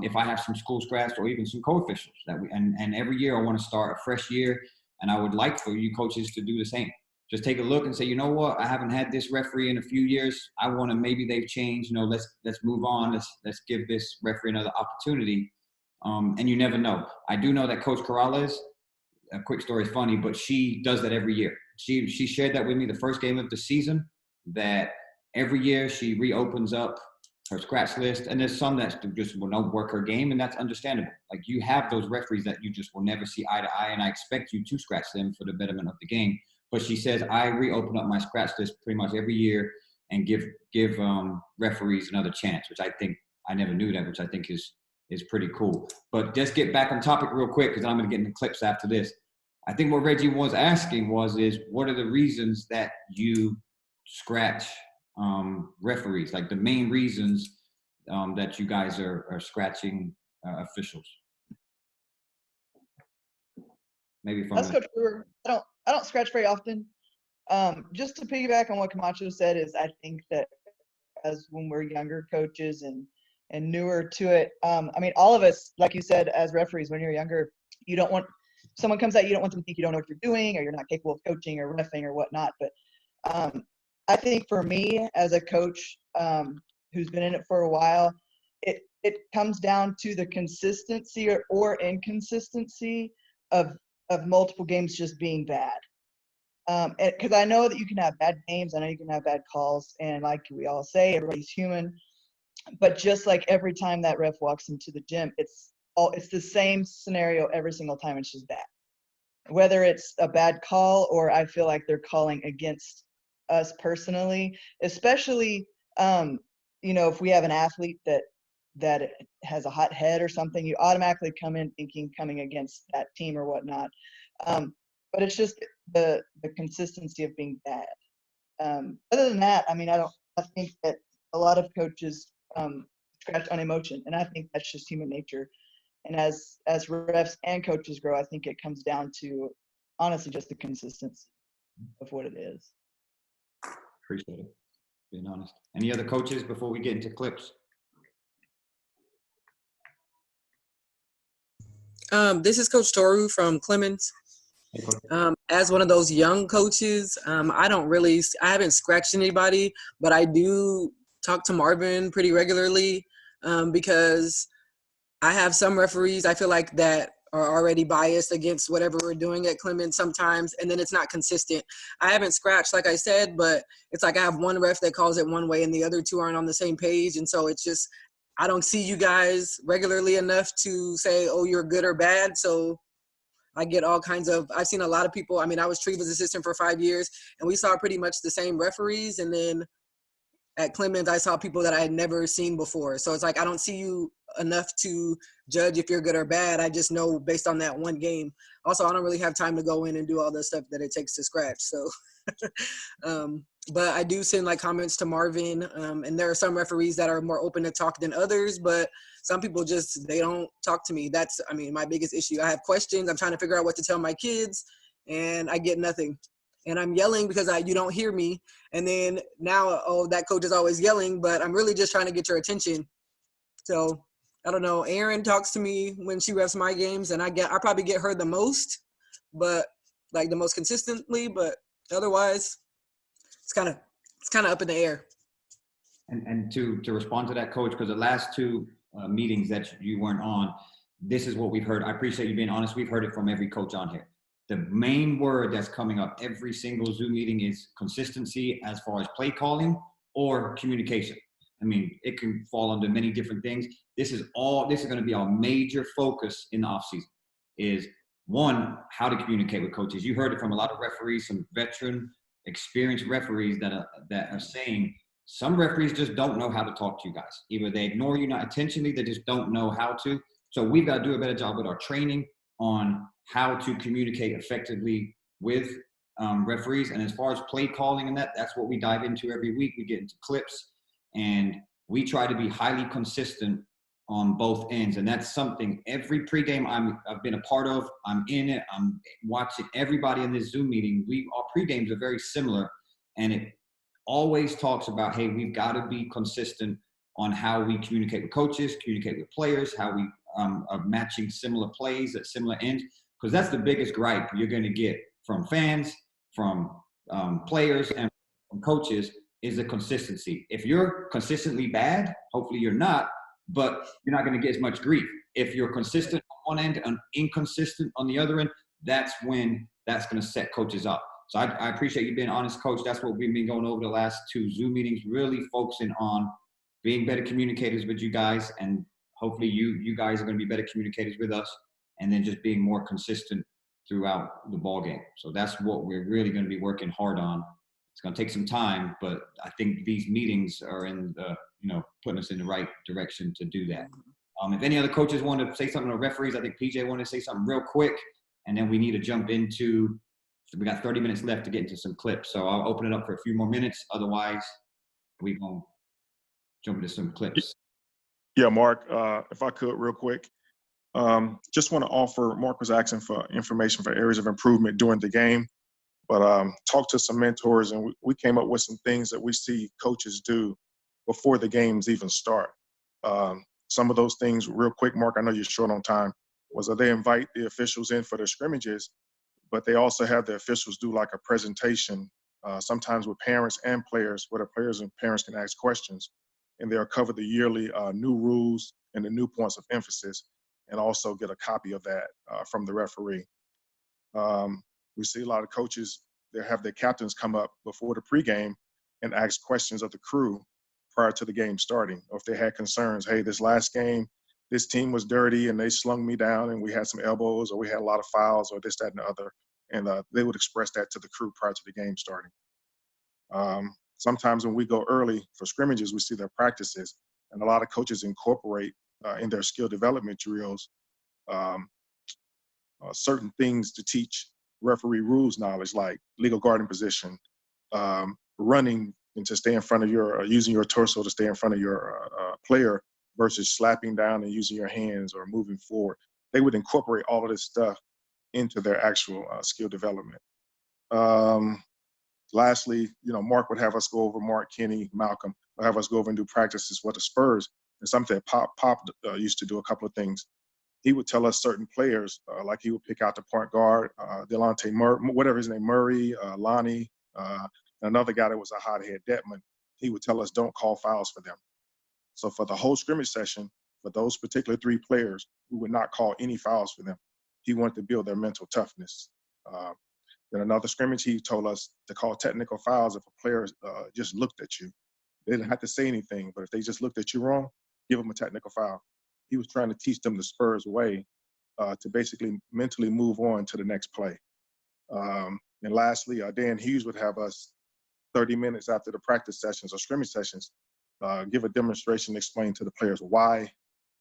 if I have some school scratch or even some co-officials and every year I want to start a fresh year, and I would like for you coaches to do the same. Just take a look and say, you know what, I haven't had this referee in a few years. I want to, maybe they've changed. You know, let's move on. Let's give this referee another opportunity. And you never know. I do know that Coach Corrales, a quick story is funny, but she does that every year. She shared that with me the first game of the season, that every year she reopens up her scratch list, and there's some that just will not work her game, and that's understandable. Like, you have those referees that you just will never see eye to eye, and I expect you to scratch them for the betterment of the game. But she says, I reopen up my scratch list pretty much every year and give referees another chance, which I think, I never knew that, which I think is pretty cool. But just get back on topic real quick, because I'm going to get into clips after this. I think what Reggie was asking is what are the reasons that you scratch referees, like the main reasons that you guys are scratching officials? Maybe from That's Coach Brewer. I don't scratch very often. Just to piggyback on what Camacho said, is I think that as when we're younger coaches and newer to it, I mean, all of us, like you said, as referees, when you're younger, you don't want someone comes out, you don't want them to think you don't know what you're doing or you're not capable of coaching or reffing or whatnot. But I think for me as a coach who's been in it for a while, it comes down to the consistency or inconsistency of multiple games just being bad. Because I know that you can have bad games, I know you can have bad calls, and like we all say, everybody's human. But just like every time that ref walks into the gym, it's the same scenario every single time. It's just bad. Whether it's a bad call or I feel like they're calling against us personally, especially you know, if we have an athlete that has a hot head or something, you automatically come in thinking coming against that team or whatnot. But it's just the consistency of being bad. Other than that, I mean, I think that a lot of coaches scratch on emotion, and I think that's just human nature. And as refs and coaches grow, I think it comes down to honestly just the consistency of what it is. Appreciate it, being honest. Any other coaches before we get into clips? This is Coach Toru from Clemens. Hey, Coach. As one of those young coaches, I haven't scratched anybody, but I do talk to Marvin pretty regularly because I have some referees I feel like that are already biased against whatever we're doing at Clemens sometimes, and then it's not consistent. I haven't scratched, like I said, but it's like I have one ref that calls it one way and the other two aren't on the same page, and so it's just, I don't see you guys regularly enough to say, oh, you're good or bad, so I get all kinds of, I've seen a lot of people. I mean, I was Treva's assistant for 5 years, and we saw pretty much the same referees. And then at Clemens, I saw people that I had never seen before. So it's like, I don't see you enough to judge if you're good or bad. I just know based on that one game. Also, I don't really have time to go in and do all the stuff that it takes to scratch. So, but I do send like comments to Marvin, and there are some referees that are more open to talk than others, but some people just, they don't talk to me. That's, I mean, my biggest issue. I have questions. I'm trying to figure out what to tell my kids, and I get nothing. And I'm yelling because you don't hear me. And then now, oh, that coach is always yelling, but I'm really just trying to get your attention. So I don't know. Erin talks to me when she refs my games, and I probably get her the most, but like the most consistently, but otherwise it's kind of up in the air. And to respond to that, Coach, because the last two meetings that you weren't on, this is what we've heard. I appreciate you being honest. We've heard it from every coach on here. The main word that's coming up every single Zoom meeting is consistency as far as play calling or communication. I mean, it can fall under many different things. This is going to be our major focus in the offseason is, one, how to communicate with coaches. You heard it from a lot of referees, some veteran, experienced referees that are saying some referees just don't know how to talk to you guys. Either they ignore you, not intentionally, they just don't know how to. So we've got to do a better job with our training on how to communicate effectively with referees. And as far as play calling and that's what we dive into every week. We get into clips, and we try to be highly consistent on both ends. And that's something every pregame I've been a part of. I'm in it. I'm watching everybody in this Zoom meeting. Our pregames are very similar, and it always talks about, hey, we've got to be consistent on how we communicate with coaches, communicate with players, how we are matching similar plays at similar ends. Because that's the biggest gripe you're going to get from fans, from players, and from coaches is the consistency. If you're consistently bad, hopefully you're not, but you're not going to get as much grief. If you're consistent on one end and inconsistent on the other end, that's when that's going to set coaches up. So I appreciate you being honest, Coach. That's what we've been going over the last two Zoom meetings, really focusing on being better communicators with you guys, and hopefully you guys are going to be better communicators with us, and then just being more consistent throughout the ball game. So that's what we're really going to be working hard on. It's going to take some time, but I think these meetings are in the, putting us in the right direction to do that. If any other coaches want to say something to referees, I think PJ wanted to say something real quick, and then we need to jump into, we got 30 minutes left to get into some clips. So I'll open it up for a few more minutes. Otherwise, we're going to jump into some clips. Yeah, Mark, if I could real quick. Just want to offer, Mark was asking for information for areas of improvement during the game, but talked to some mentors, and we came up with some things that we see coaches do before the games even start. Some of those things, real quick, Mark, I know you're short on time, was that they invite the officials in for their scrimmages, but they also have the officials do like a presentation, sometimes with parents and players, where the players and parents can ask questions, and they'll cover the yearly new rules and the new points of emphasis, and also get a copy of that from the referee. We see a lot of coaches, they have their captains come up before the pregame and ask questions of the crew prior to the game starting. Or if they had concerns, hey, this last game, this team was dirty and they slung me down and we had some elbows, or we had a lot of fouls, or this, that, and the other. And they would express that to the crew prior to the game starting. Sometimes when we go early for scrimmages, we see their practices, and a lot of coaches incorporate in their skill development drills certain things to teach referee rules knowledge, like legal guarding position, running and to stay in front of using your torso to stay in front of your player versus slapping down and using your hands or moving forward. They would incorporate all of this stuff into their actual skill development. Lastly, Mark would have us go over, Mark, Kenny, Malcolm, would have us go over and do practices with the Spurs. And something that Pop used to do a couple of things. He would tell us certain players, like he would pick out the point guard, Delonte Murray, whatever his name, Murray, Lonnie, another guy that was a hothead, Detman. He would tell us don't call fouls for them. So for the whole scrimmage session, for those particular 3 players, we would not call any fouls for them. He wanted to build their mental toughness. Then another scrimmage, he told us to call technical fouls if a player just looked at you. They didn't have to say anything, but if they just looked at you wrong, give them a technical foul. He was trying to teach them the Spurs way to basically mentally move on to the next play. And lastly, Dan Hughes would have us 30 minutes after the practice sessions or scrimmage sessions, give a demonstration, explain to the players why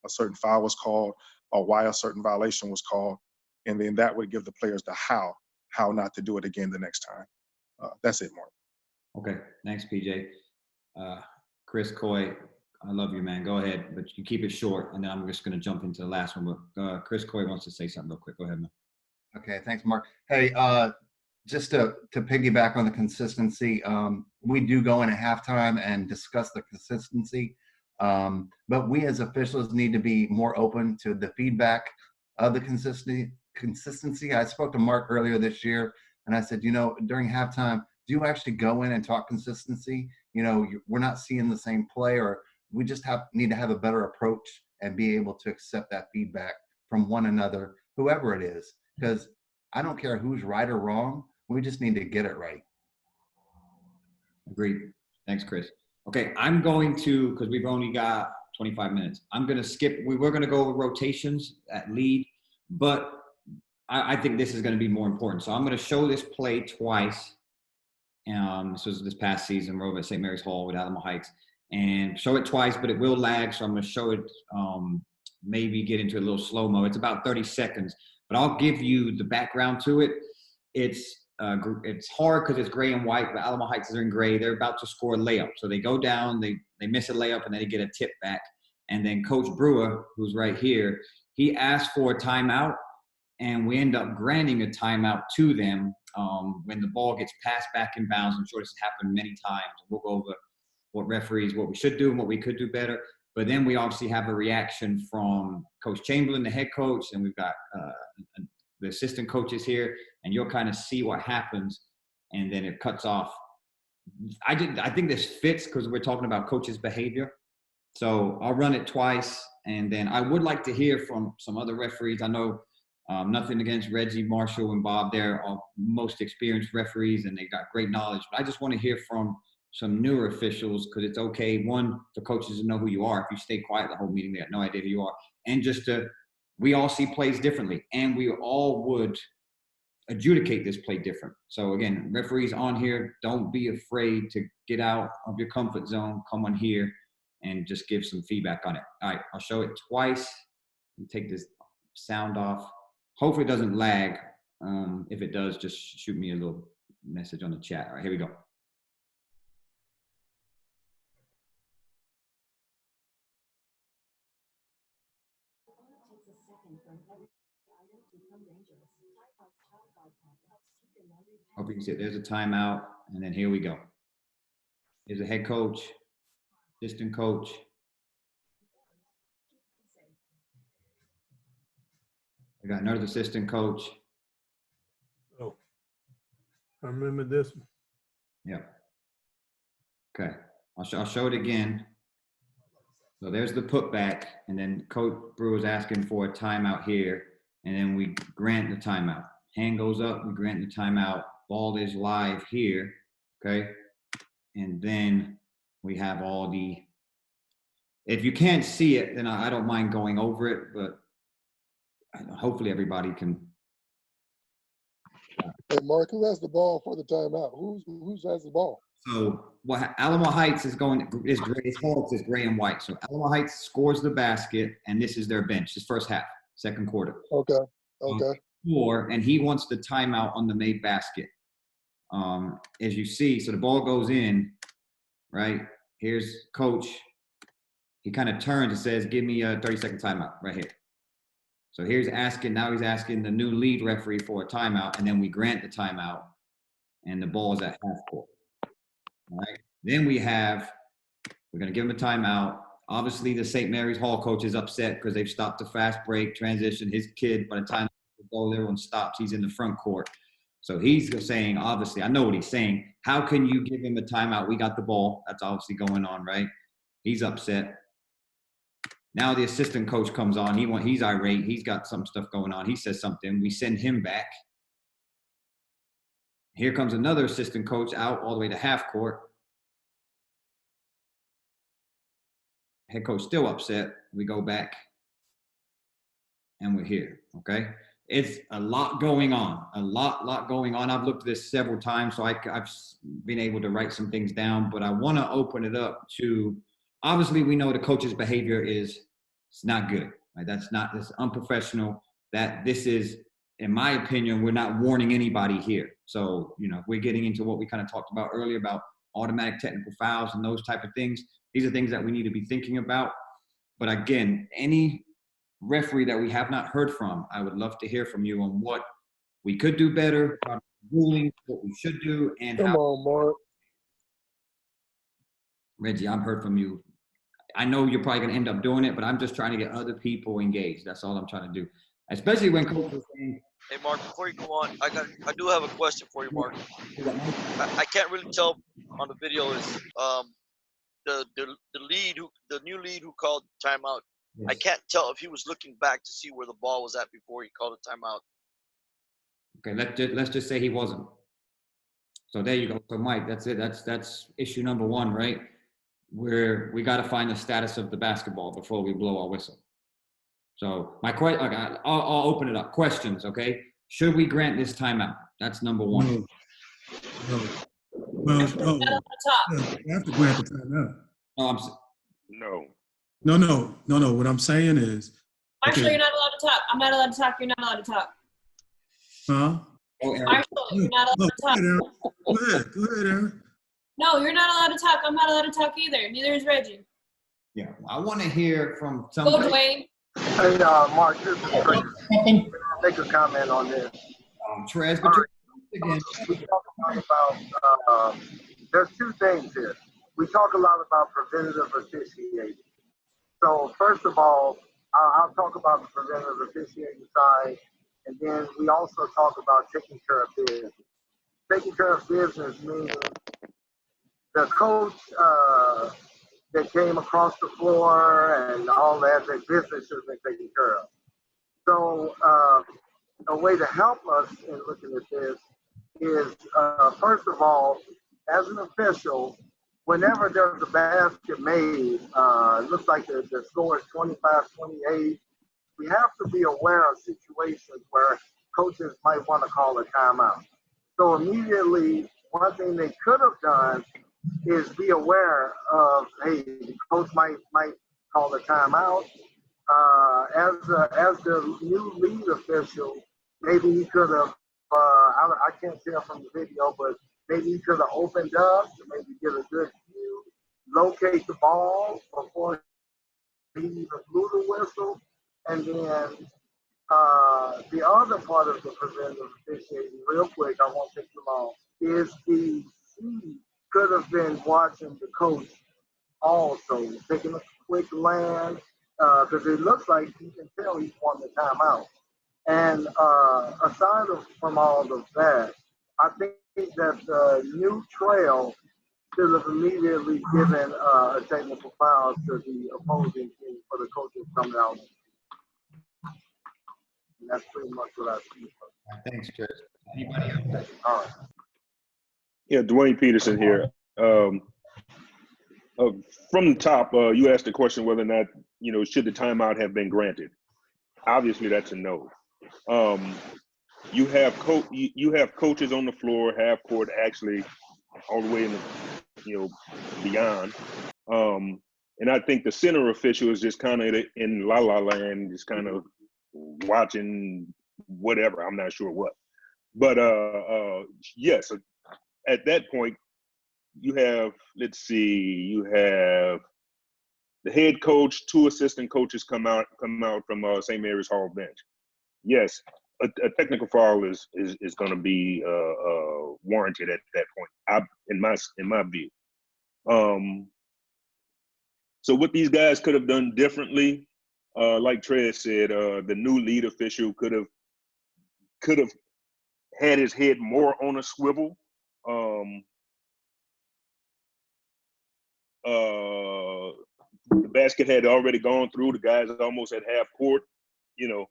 a certain foul was called or why a certain violation was called. And then that would give the players the how not to do it again the next time. That's it, Mark. Okay, thanks, PJ. Chris Coy, I love you, man. Go ahead, but you keep it short, and then I'm just going to jump into the last one. But Chris Coy wants to say something real quick. Go ahead, man. Okay, thanks, Mark. Hey, just to piggyback on the consistency, we do go in at halftime and discuss the consistency, but we as officials need to be more open to the feedback of the consistency. I spoke to Mark earlier this year, and I said, during halftime, do you actually go in and talk consistency? We're not seeing the same play, or we just need to have a better approach and be able to accept that feedback from one another, whoever it is, because I don't care who's right or wrong. We just need to get it right. Agreed. Thanks, Chris. Okay, I'm going to, because we've only got 25 minutes, I'm going to skip. We're going to go over rotations at lead, but I think this is going to be more important. So I'm going to show this play twice. This was this past season. We're over at St. Mary's Hall with Alamo Heights, and show it twice, but it will lag. So I'm going to show it, maybe get into a little slow-mo. It's about 30 seconds, but I'll give you the background to it. It's hard because it's gray and white, but Alamo Heights are in gray. They're about to score a layup. So they go down, they miss a layup, and then they get a tip back. And then Coach Brewer, who's right here, he asked for a timeout, and we end up granting a timeout to them when the ball gets passed back in bounds. I'm sure this has happened many times. We'll go over what we should do and what we could do better. But then we obviously have a reaction from Coach Chamberlain, the head coach, and we've got the assistant coaches here, and you'll kind of see what happens, and then it cuts off. I think this fits because we're talking about coaches' behavior. So I'll run it twice, and then I would like to hear from some other referees. I know nothing against Reggie, Marshall, and Bob. They're all most experienced referees, and they got great knowledge. But I just want to hear from some newer officials, because it's okay, one, for coaches to know who you are. If you stay quiet the whole meeting, they got no idea who you are. And just we all see plays differently, and we all would adjudicate this play different. So again, referees on here, don't be afraid to get out of your comfort zone, come on here and just give some feedback on it. All right, I'll show it twice and take this sound off. Hopefully it doesn't lag. If it does, just shoot me a little message on the chat. All right, here we go. Hope you can see it. There's a timeout, and then here we go. Here's a head coach, assistant coach. We got another assistant coach. Oh, I remember this one. Yeah. Okay, I'll show it again. So there's the putback, and then Coach Brewer's asking for a timeout here, and then we grant the timeout. Hand goes up, we grant the timeout. Ball is live here, okay? And then we have all the, if you can't see it, then I don't mind going over it, but hopefully everybody can. Hey, Mark, who has the ball for the timeout? Who has the ball? So what Alamo Heights is gray. It's Hawks is gray and white. So Alamo Heights scores the basket, and this is their bench. This first half, second quarter. Okay. And he wants the timeout on the made basket. As you see, so the ball goes in, right? Here's coach. he kind of turns and says, give me a 30-second timeout right here. So here's asking, now he's asking the new lead referee for a timeout, and then we grant the timeout, and the ball is at half court. All right. Then we're going to give him a timeout. Obviously, the St. Mary's Hall coach is upset because they've stopped the fast break transition. His kid, by the time the ball, everyone stops, he's in the front court. So he's saying, obviously, I know what he's saying. How can you give him a timeout? We got the ball. That's obviously going on, right? He's upset. Now the assistant coach comes on. He's irate. He's got some stuff going on. He says something. We send him back. Here comes another assistant coach out all the way to half court. Head coach still upset. We go back and we're here, okay? It's a lot going on, a lot going on. I've looked at this several times, so I've been able to write some things down, but I want to open it up to, obviously we know the coach's behavior it's not good, right? That's unprofessional. That this is, in my opinion, we're not warning anybody here. So, if we're getting into what we kind of talked about earlier about automatic technical fouls and those type of things, these are things that we need to be thinking about. But again, any referee that we have not heard from, I would love to hear from you on what we could do better, ruling, what we should do, and Come on, Mark. Reggie, I've heard from you. I know you're probably going to end up doing it, but I'm just trying to get other people engaged. That's all I'm trying to do. Especially when coach is saying, hey, Mark, before you go on, I do have a question for you, Mark. I can't really tell on the video is the new lead who called timeout. Yes. I can't tell if he was looking back to see where the ball was at before he called a timeout. Okay, let's just say he wasn't. So there you go. So Mike, that's it. That's issue number one, right? Where we got to find the status of the basketball before we blow our whistle. So I'll open it up. Questions, okay? Should we grant this timeout? That's number one. No. Well, you have to grant the timeout. No. What I'm saying is, Marshall, you're not allowed to talk. I'm not allowed to talk. You're not allowed to talk. Huh? Marshall, you're not allowed to talk. Go ahead, Aaron. No, you're not allowed to talk. I'm not allowed to talk either. Neither is Reggie. Yeah, I want to hear from somebody. Go, Dwayne. Hey, Mark, this is Trey. Make a comment on this. Trez, again. We talk a lot about, there's two things here. We talk a lot about preventative officiating. So first of all, I'll talk about the preventative officiating side, and then we also talk about taking care of business. Taking care of business meaning the coach that came across the floor and all that, their business should have been taken care of. So a way to help us in looking at this is, first of all, as an official, whenever there's a basket made, it looks like the score is 25-28, we have to be aware of situations where coaches might want to call a timeout. So immediately, one thing they could have done is be aware of, hey, the coach might call a timeout. As the new lead official, maybe he could have, I can't tell from the video, but maybe he could have opened up to maybe get a good view, locate the ball before he even blew the whistle. And then the other part of the preventative officiating, real quick, I won't take too long, is the C could have been watching the coach also, taking a quick glance, because it looks like you can tell he's won the timeout. And aside from all of that, I think that the new trail should have immediately given a technical foul to the opposing team for the coaches coming out. And that's pretty much what I see. Thanks, Chris. Anybody else? All right. Yeah, Dwayne Peterson here. From the top, you asked the question whether or not, should the timeout have been granted? Obviously, that's a no. You have coaches on the floor, half court, actually, all the way in the, beyond. And I think the center official is just kind of in la-la land, just kind of watching whatever. I'm not sure what. But yes, at that point, you have the head coach, 2 assistant coaches come out from St. Mary's Hall bench. Yes, a technical foul is going to be warranted at that point. In my view. So what these guys could have done differently, like Trey said, the new lead official could have had his head more on a swivel. The basket had already gone through. The guys almost at half court. You know,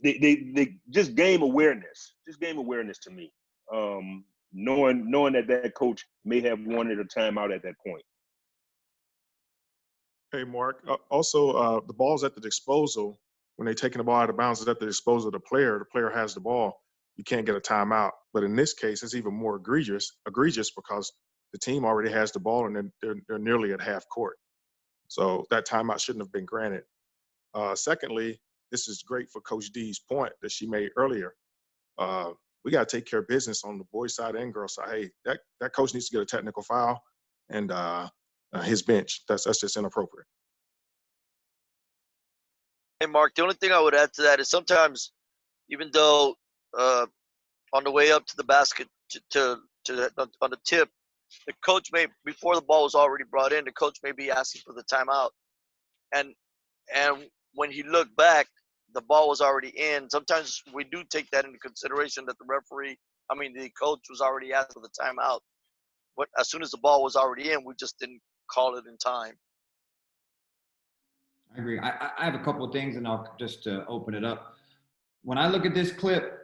they just game awareness. Just game awareness to me. Knowing that coach may have wanted a timeout at that point. Hey, Mark. Also, the ball's at the disposal. When they're taking the ball out of bounds, it's at the disposal of the player. The player has the ball. You can't get a timeout. But in this case, it's even more egregious because the team already has the ball and they're nearly at half court. So that timeout shouldn't have been granted. Secondly, this is great for Coach D's point that she made earlier. We got to take care of business on the boys' side and girls' side. Hey, that coach needs to get a technical foul and his bench. That's just inappropriate. Hey, Mark, the only thing I would add to that is sometimes, even though on the way up to the basket on the tip, the coach may, before the ball was already brought in, the coach may be asking for the timeout. And when he looked back, the ball was already in. Sometimes we do take that into consideration that the coach was already asked for the timeout. But as soon as the ball was already in, we just didn't call it in time. I agree. I have a couple of things, and I'll just open it up. When I look at this clip,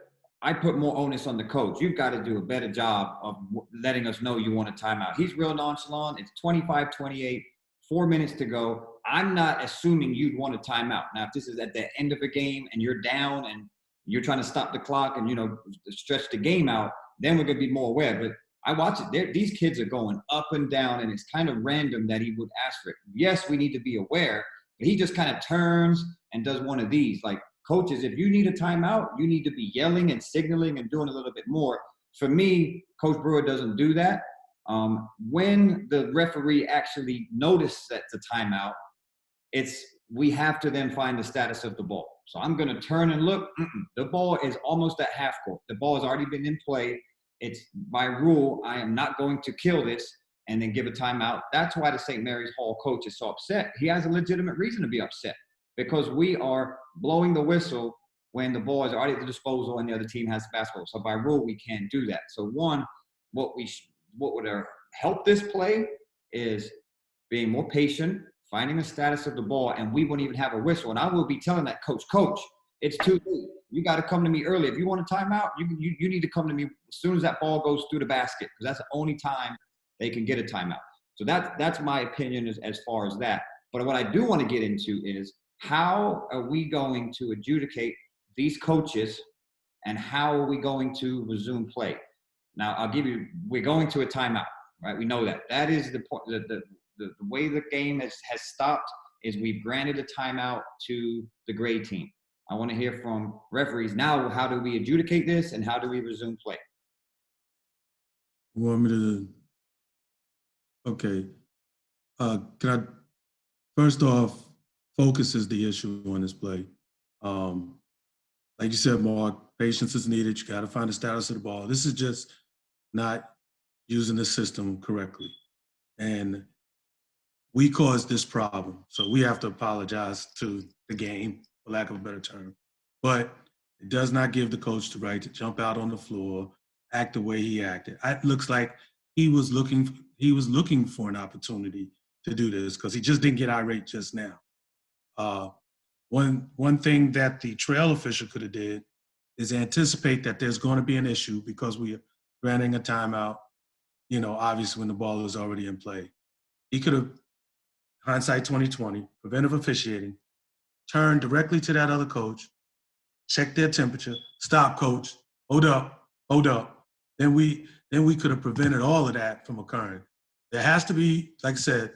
I put more onus on the coach. You've got to do a better job of letting us know you want a timeout. He's real nonchalant. It's 25-28, 4 minutes to go. I'm not assuming you'd want a timeout. Now, if this is at the end of a game and you're down and you're trying to stop the clock and, stretch the game out, then we're going to be more aware. But I watch it. These kids are going up and down, and it's kind of random that he would ask for it. Yes, we need to be aware, but he just kind of turns and does one of these. Like, coaches, if you need a timeout, you need to be yelling and signaling and doing a little bit more. For me, Coach Brewer doesn't do that. When the referee actually notices that's a timeout, we have to then find the status of the ball. So I'm going to turn and look. The ball is almost at half court. The ball has already been in play. It's by rule, I am not going to kill this and then give a timeout. That's why the St. Mary's Hall coach is so upset. He has a legitimate reason to be upset because we are blowing the whistle when the ball is already at the disposal and the other team has the basketball. So by rule, we can't do that. So one, what would help this play is being more patient, finding the status of the ball, and we won't even have a whistle. And I will be telling that coach, it's too late. You got to come to me early. If you want a timeout, you need to come to me as soon as that ball goes through the basket, because that's the only time they can get a timeout. So that's my opinion as far as that. But what I do want to get into is how are we going to adjudicate these coaches and how are we going to resume play? Now, we're going to a timeout, right? We know that. That is the point. The way the game has stopped is we've granted a timeout to the grade team. I want to hear from referees now. How do we adjudicate this and how do we resume play? You want me to? Okay. Can I, first off, focus is the issue on this play. Like you said, Mark, patience is needed. You got to find the status of the ball. This is just not using the system correctly. And we caused this problem. So we have to apologize to the game, for lack of a better term. But it does not give the coach the right to jump out on the floor, act the way he acted. It looks like he was looking for an opportunity to do this because he just didn't get irate just now. One thing that the trail official could have did is anticipate that there's going to be an issue because we are granting a timeout, obviously when the ball is already in play. He could have, hindsight 2020, preventive officiating, turned directly to that other coach, check their temperature, stop, coach, hold up. Then we could have prevented all of that from occurring. There has to be, like I said,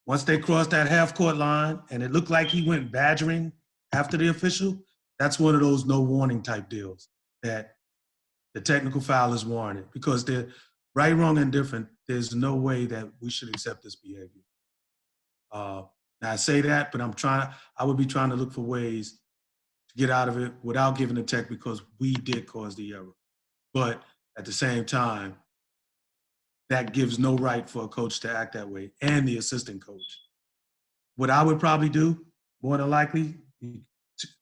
once they crossed that half-court line and it looked like he went badgering after the official, that's one of those no warning type deals that the technical foul is warranted because they're right, wrong, and different. there's no way that we should accept this behavior. Now I say that, but I would be trying to look for ways to get out of it without giving a tech because we did cause the error. But at the same time, that gives no right for a coach to act that way and the assistant coach. What I would probably do, more than likely,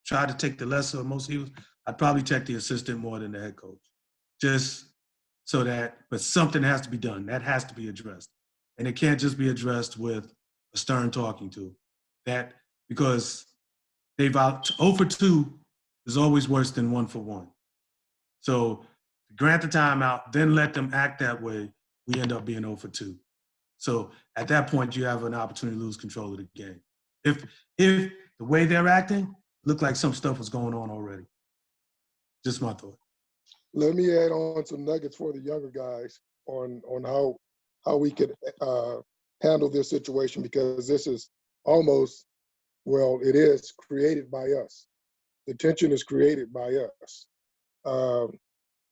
try to take the lesser of most evils, I'd probably check the assistant more than the head coach. Just so that, but something has to be done. That has to be addressed. And it can't just be addressed with a stern talking to. That, because they've out 0 for 2 is always worse than 1 for 1. So grant the timeout, then let them act that way, we end up being 0 for 2. So at that point, you have an opportunity to lose control of the game. If the way they're acting, looked like some stuff was going on already. Just my thought. Let me add on some nuggets for the younger guys on how we could handle this situation, because this is almost, well, it is created by us. The tension is created by us.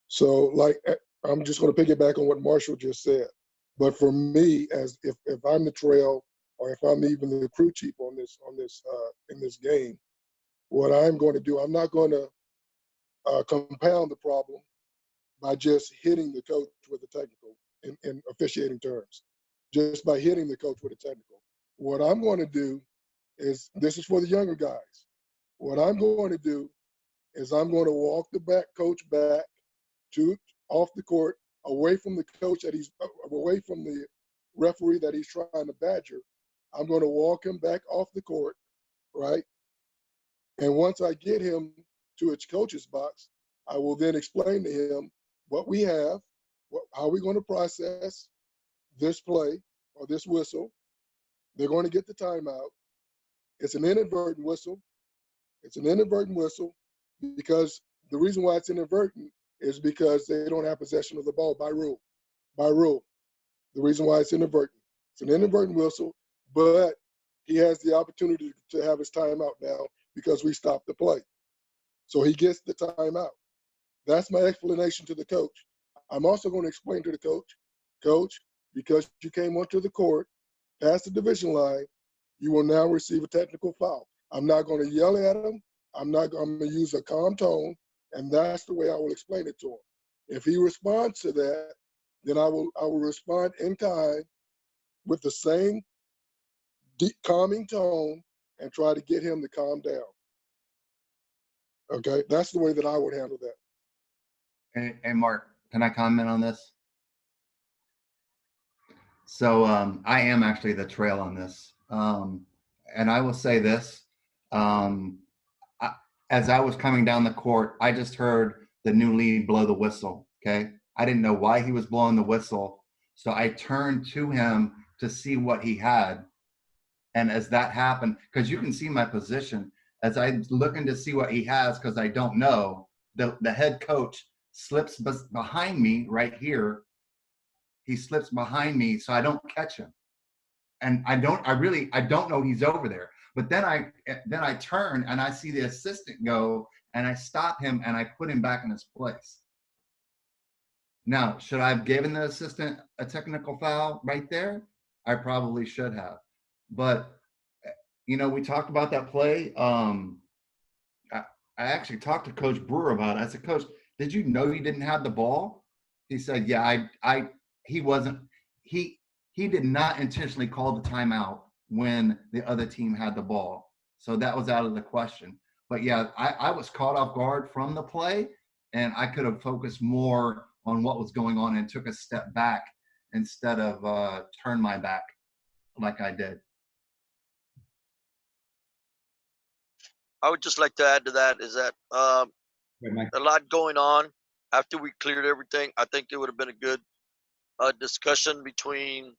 So like, I'm just going to piggyback on what Marshall just said. But for me, as if I'm the trail or if I'm even the crew chief in this game, what I'm going to do, I'm not going to compound the problem by just hitting the coach with a technical in officiating terms, just by hitting the coach with a technical. What I'm going to do is, this is for the younger guys. What I'm going to do is I'm going to walk the coach back off the court, away from the coach away from the referee that he's trying to badger. I'm going to walk him back off the court, right? And once I get him to his coach's box, I will then explain to him what we have, how we're going to process this play or this whistle. They're going to get the timeout. It's an inadvertent whistle. It's an inadvertent whistle because the reason why it's inadvertent is because they don't have possession of the ball by rule. By rule. The reason why it's inadvertent. It's an inadvertent whistle, but he has the opportunity to have his timeout now because we stopped the play. So he gets the timeout. That's my explanation to the coach. I'm also going to explain to the coach, because you came onto the court past the division line, you will now receive a technical foul. I'm not going to yell at him. I'm going to use a calm tone, and that's the way I will explain it to him. If he responds to that, then I will respond in kind with the same deep, calming tone and try to get him to calm down. Okay, that's the way that I would handle that. Hey, Mark, can I comment on this? So I am actually the trail on this. And I will say this, as I was coming down the court, I just heard the new lead blow the whistle, okay? I didn't know why he was blowing the whistle. So I turned to him to see what he had. And as that happened, because you can see my position, as I'm looking to see what he has, because I don't know, the head coach slips behind me right here. He slips behind me so I don't catch him. And I don't know he's over there. But then I turn and I see the assistant go and I stop him and I put him back in his place. Now, should I have given the assistant a technical foul right there? I probably should have. But, we talked about that play. I actually talked to Coach Brewer about it. I said, Coach, did you know you didn't have the ball? He said, yeah, he did not intentionally call the timeout when the other team had the ball. So that was out of the question. But yeah, I was caught off guard from the play, and I could have focused more on what was going on and took a step back instead of turn my back like I did. I would just like to add to that is that a lot going on. After we cleared everything, I think it would have been a good discussion between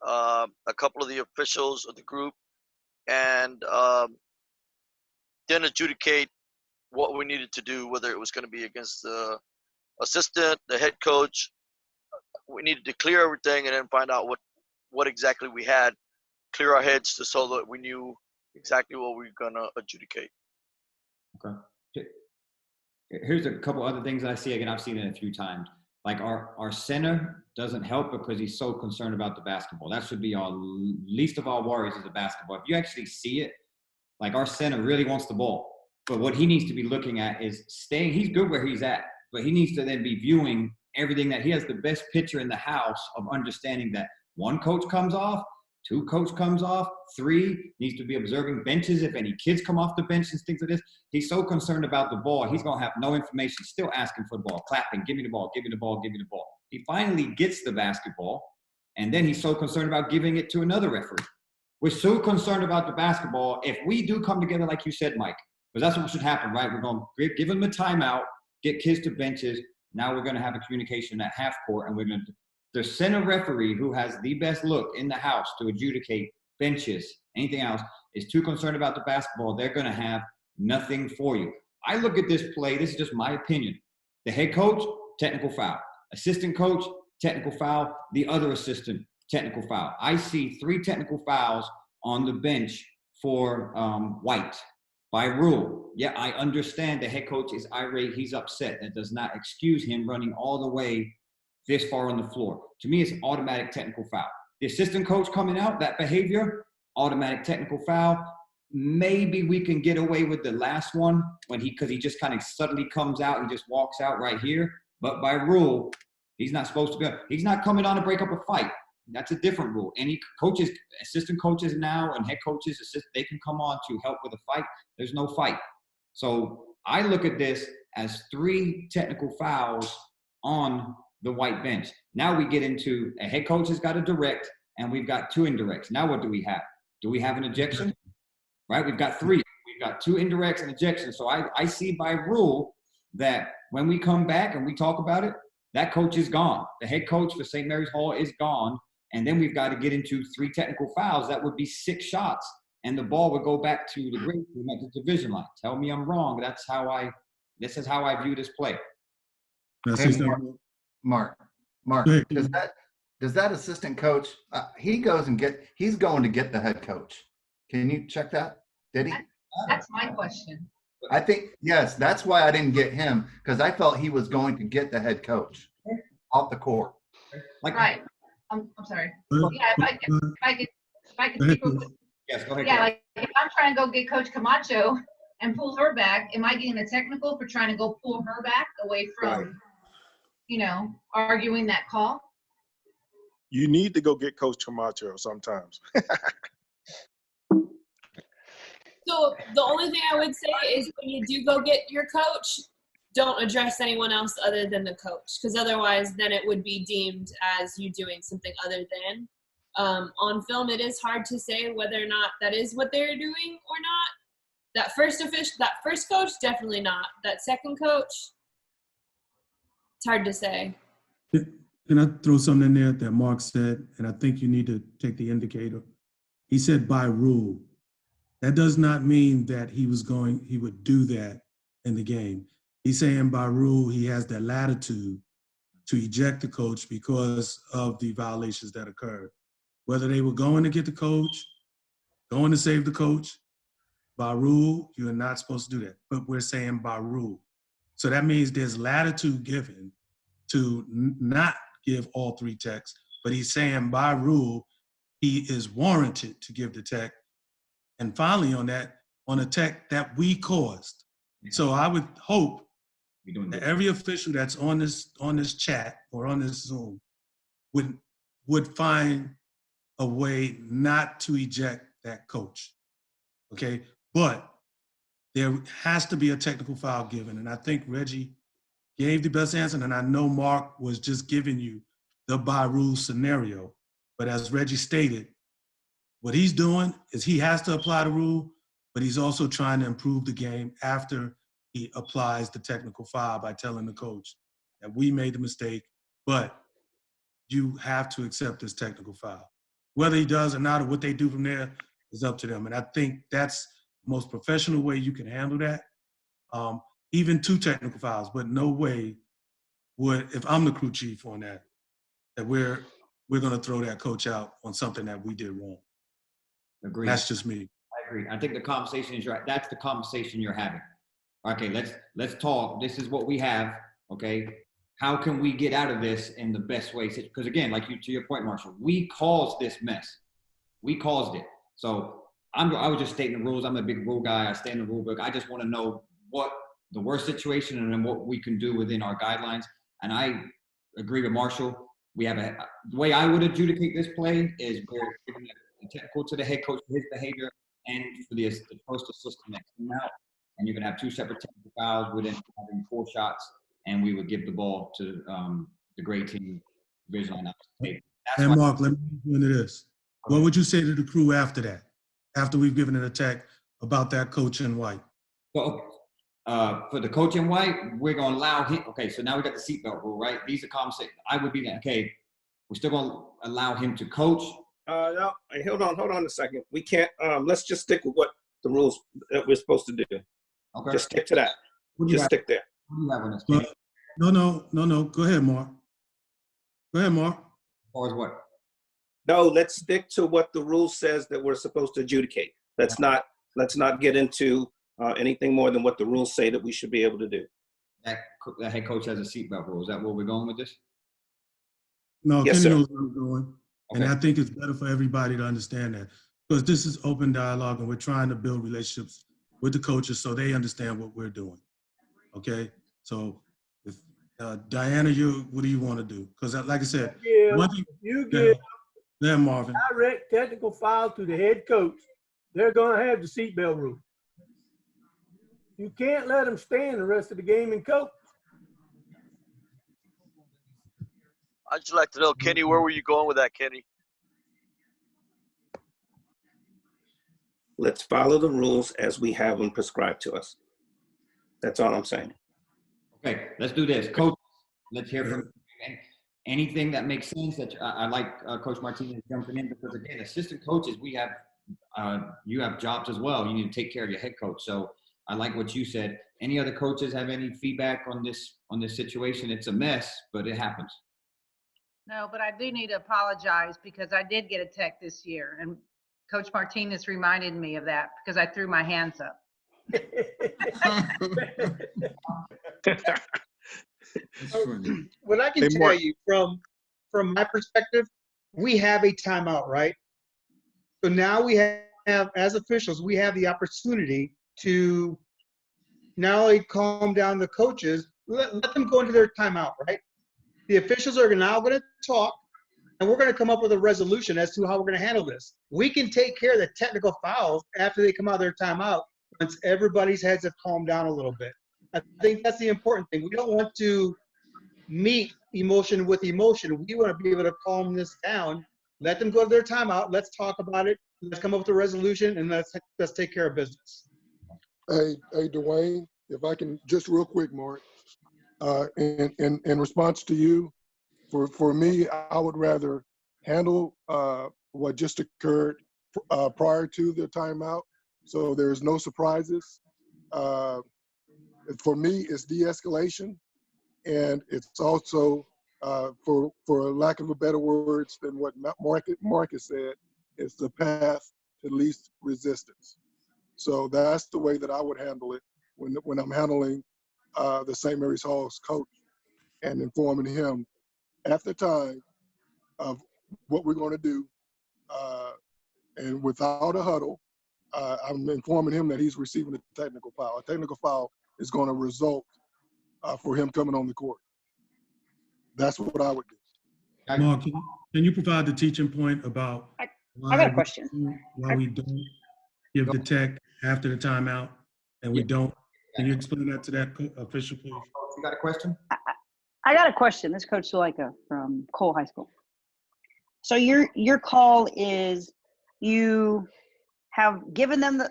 a couple of the officials of the group and then adjudicate what we needed to do, whether it was going to be against the assistant, the head coach. We needed to clear everything and then find out what exactly we had, clear our heads so that we knew exactly what we were going to adjudicate. Okay. Here's a couple other things I see. Again, I've seen it a few times. Like our center doesn't help because he's so concerned about the basketball. That should be our least of our worries is the basketball. If you actually see it, like our center really wants the ball. But what he needs to be looking at is staying. He's good where he's at, but he needs to then be viewing everything that he has the best picture in the house of understanding that one coach comes off, two coach comes off, three needs to be observing benches. If any kids come off the bench and things like this, he's so concerned about the ball. He's going to have no information, still asking for the ball, clapping, give me the ball, give me the ball, give me the ball. He finally gets the basketball. And then he's so concerned about giving it to another referee. We're so concerned about the basketball. If we do come together, like you said, Mike, because that's what should happen, right? We're going to give them a timeout, get kids to benches. Now we're going to have a communication at half court, and we're going to the center referee who has the best look in the house to adjudicate benches, anything else, is too concerned about the basketball. They're going to have nothing for you. I look at this play. This is just my opinion. The head coach, technical foul. Assistant coach, technical foul. The other assistant, technical foul. I see 3 technical fouls on the bench for White. By rule, yeah, I understand the head coach is irate. He's upset. That does not excuse him running all the way this far on the floor. To me, it's automatic technical foul. The assistant coach coming out, that behavior, automatic technical foul. Maybe we can get away with the last one because he just kind of suddenly comes out and just walks out right here. But by rule, he's not supposed to go. He's not coming on to break up a fight. That's a different rule. Any coaches, assistant coaches now and head coaches, they can come on to help with a fight. There's no fight. So I look at this as 3 technical fouls on the White bench. Now we get into a head coach has got a direct and we've got 2 indirects. Now what do we have? Do we have an ejection? Right? We've got 3. We've got 2 indirects and ejection. So I see by rule that when we come back and we talk about it, that coach is gone. The head coach for St. Mary's Hall is gone. And then we've got to get into 3 technical fouls. That would be 6 shots. And the ball would go back to the great team at the division line. Tell me I'm wrong. This is how I view this play. Hey, Mark, does that assistant coach, he's going to get the head coach. Can you check that? Did he? That's my question. I think, yes, that's why I didn't get him, because I felt he was going to get the head coach off the court. Right. I'm sorry. Yeah, if I could speak real quick. Yes, go ahead. Yeah, like if I'm trying to go get Coach Camacho and pull her back, am I getting a technical for trying to go pull her back away from, arguing that call? You need to go get Coach Camacho sometimes. So the only thing I would say is when you do go get your coach, don't address anyone else other than the coach, because otherwise then it would be deemed as you doing something other than. On film, it is hard to say whether or not that is what they're doing or not. That first coach, definitely not. That second coach, it's hard to say. Can I throw something in there that Mark said, and I think you need to take the indicator. He said by rule. That does not mean that he would do that in the game. He's saying by rule, he has the latitude to eject the coach because of the violations that occurred. Whether they were going to get the coach, going to save the coach, by rule, you are not supposed to do that. But we're saying by rule. So that means there's latitude given to not give all 3 techs, but he's saying by rule, he is warranted to give the tech. And finally on a tech that we caused. So I would hope that every official that's on this chat or on this Zoom would find a way not to eject that coach, okay? But there has to be a technical foul given, and I think Reggie gave the best answer, and I know Mark was just giving you the by rule scenario. But as Reggie stated, what he's doing is he has to apply the rule, but he's also trying to improve the game after he applies the technical foul by telling the coach that we made the mistake, but you have to accept this technical foul. Whether he does or not, or what they do from there is up to them. And I think that's the most professional way you can handle that. Even 2 technical fouls, but no way would, if I'm the crew chief on that we're gonna throw that coach out on something that we did wrong. Agreed. That's just me. I agree. I think the conversation is right. That's the conversation you're having. Okay, let's talk. This is what we have. Okay, how can we get out of this in the best way? Because again, like to your point, Marshall, we caused this mess. We caused it. So I was just stating the rules. I'm a big rule guy. I stay in the rule book. I just want to know what the worst situation and then what we can do within our guidelines. And I agree with Marshall. We have the way I would adjudicate this play is we're giving the technical to the head coach for his behavior and for the first assistant next to him out. And you're going to have 2 separate technical fouls within having 4 shots. And we would give the ball to the great team division line. And Mark, let me get into this. What would you say to the crew after that? After we've given an attack about that coach in white? Well, for the coach in white, we're going to allow him. Okay, so now we got the seatbelt rule, right? These are conversations. I would be like, okay, we're still going to allow him to coach. No, hold on a second. We can't. Let's just stick with what the rules that we're supposed to do. Okay. Just stick to that. Just stick there. What do you have on this? No. Go ahead, Mark. Go ahead, Mark. As far as what? No, let's stick to what the rule says that we're supposed to adjudicate. Let's not get into anything more than what the rules say that we should be able to do. That head coach has a seatbelt rule. Is that where we're going with this? No, Yes, Kenny sir. knows where we're going. And I think it's better for everybody to understand that because this is open dialogue and we're trying to build relationships with the coaches so they understand what we're doing. Okay? So, if Diana, what do you want to do? Because like I said, You give yeah, Marvin. direct technical foul to the head coach, they're going to have the seatbelt rule. You can't let them stand the rest of the game and coach. I'd just like to know, Kenny, where were you going with that, Kenny? Let's follow the rules as we have them prescribed to us. That's all I'm saying. Okay, let's do this. Coach, let's hear from anything that makes sense. That I like Coach Martinez jumping in because, again, assistant coaches, we have you have jobs as well. You need to take care of your head coach. So I like what you said. Any other coaches have any feedback on this situation? It's a mess, but it happens. No, but I do need to apologize because I did get a tech this year, and Coach Martinez reminded me of that because I threw my hands up. What I can tell you from my perspective, we have a timeout, right? So now we have, as officials, we have the opportunity to not only calm down the coaches, let them go into their timeout, right? The officials are now going to talk, and we're going to come up with a resolution as to how we're going to handle this. We can take care of the technical fouls after they come out of their timeout once everybody's heads have calmed down a little bit. I think that's the important thing. We don't want to meet emotion with emotion. We want to be able to calm this down, let them go to their timeout. Let's talk about it. Let's come up with a resolution, and let's take care of business. Hey, Dwayne, if I can just real quick, Mark, in response to you, for me, I would rather handle what just occurred prior to the timeout, so there's no surprises. For me, it's de-escalation, and it's also, for lack of a better words than what Marcus said, it's the path to least resistance. So that's the way that I would handle it when I'm handling the St. Mary's Hall's coach and informing him at the time of what we're going to do. And without a huddle, I'm informing him that he's receiving a technical foul. A technical foul is going to result for him coming on the court. That's what I would do. Mark, can you provide the teaching point about I got a question. Why we don't give the tech after the timeout and we don't? Can you explain that to that official, please? You got a question? I got a question. This is Coach Zuleika from Cole High School. So your call is you have given them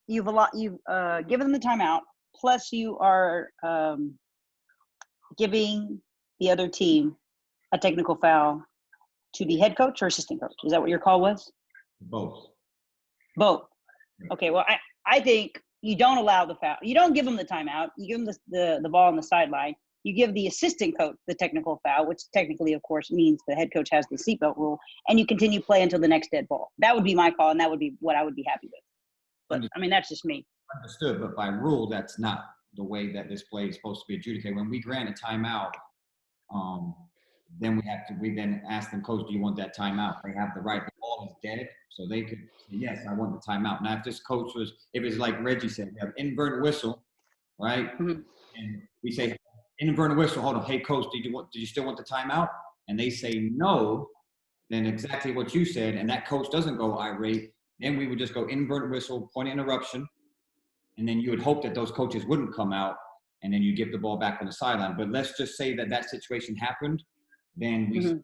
you've given them the timeout, plus you are giving the other team a technical foul to the head coach or assistant coach. Is that what your call was? Both. Okay, well, I think you don't allow the foul. You don't give them the timeout. You give them the ball on the sideline. You give the assistant coach the technical foul, which technically, of course, means the head coach has the seatbelt rule, and you continue play until the next dead ball. That would be my call, and that would be what I would be happy with. But, I mean, that's just me. Understood, but by rule, that's not the way that this play is supposed to be adjudicated. When we grant a timeout, then we then ask them, coach, do you want that timeout? They have the right. The ball is dead, so they could say, yes, I want the timeout. Now, if this coach was, if it's like Reggie said, we have inverted whistle, right? And we say, inverted whistle, hold on, hey, coach, do you still want the timeout? And they say no, then exactly what you said, and that coach doesn't go irate, then we would just go inverted whistle, point of interruption, and then you would hope that those coaches wouldn't come out, and then you give the ball back on the sideline. But let's just say that that situation happened, then we say,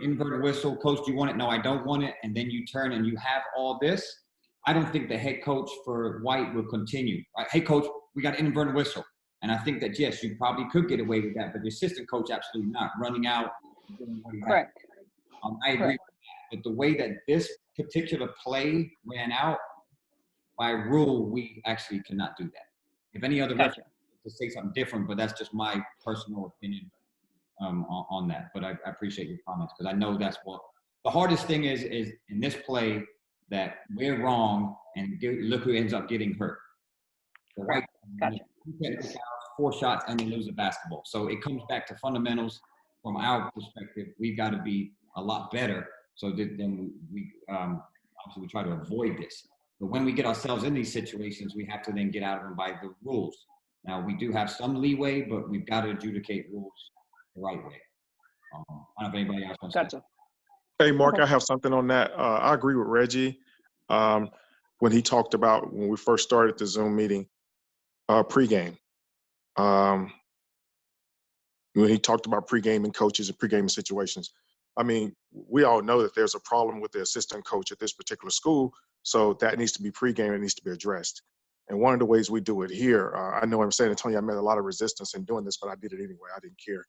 inverted whistle, coach, do you want it? No, I don't want it. And then you turn and you have all this. I don't think the head coach for White will continue. Right? Hey, coach, we got an inverted whistle. And I think that, yes, you probably could get away with that, but the assistant coach, absolutely not. Running out, doing what he has. Correct. I agree with that. But the way that this particular play ran out, by rule, we actually cannot do that. If any other referee to say something different, but that's just my personal opinion on that. But I appreciate your comments, because I know that's what the hardest thing is in this play, that we're wrong and look who ends up getting hurt. The White, gotcha. 4 shots and they lose the basketball. So it comes back to fundamentals. From our perspective, we've got to be a lot better. So that then we obviously we try to avoid this. But when we get ourselves in these situations, we have to then get out of them by the rules. Now, we do have some leeway, but we've got to adjudicate rules the right way. I don't know if anybody else wants to. Hey, Mark, I have something on that. I agree with Reggie when he talked about when we first started the Zoom meeting, pregame. When he talked about pre-gaming coaches and pre-gaming situations. I mean, we all know that there's a problem with the assistant coach at this particular school, so that needs to be pre-game, it needs to be addressed. And one of the ways we do it here, I know in San Antonio I met a lot of resistance in doing this, but I did it anyway, I didn't care.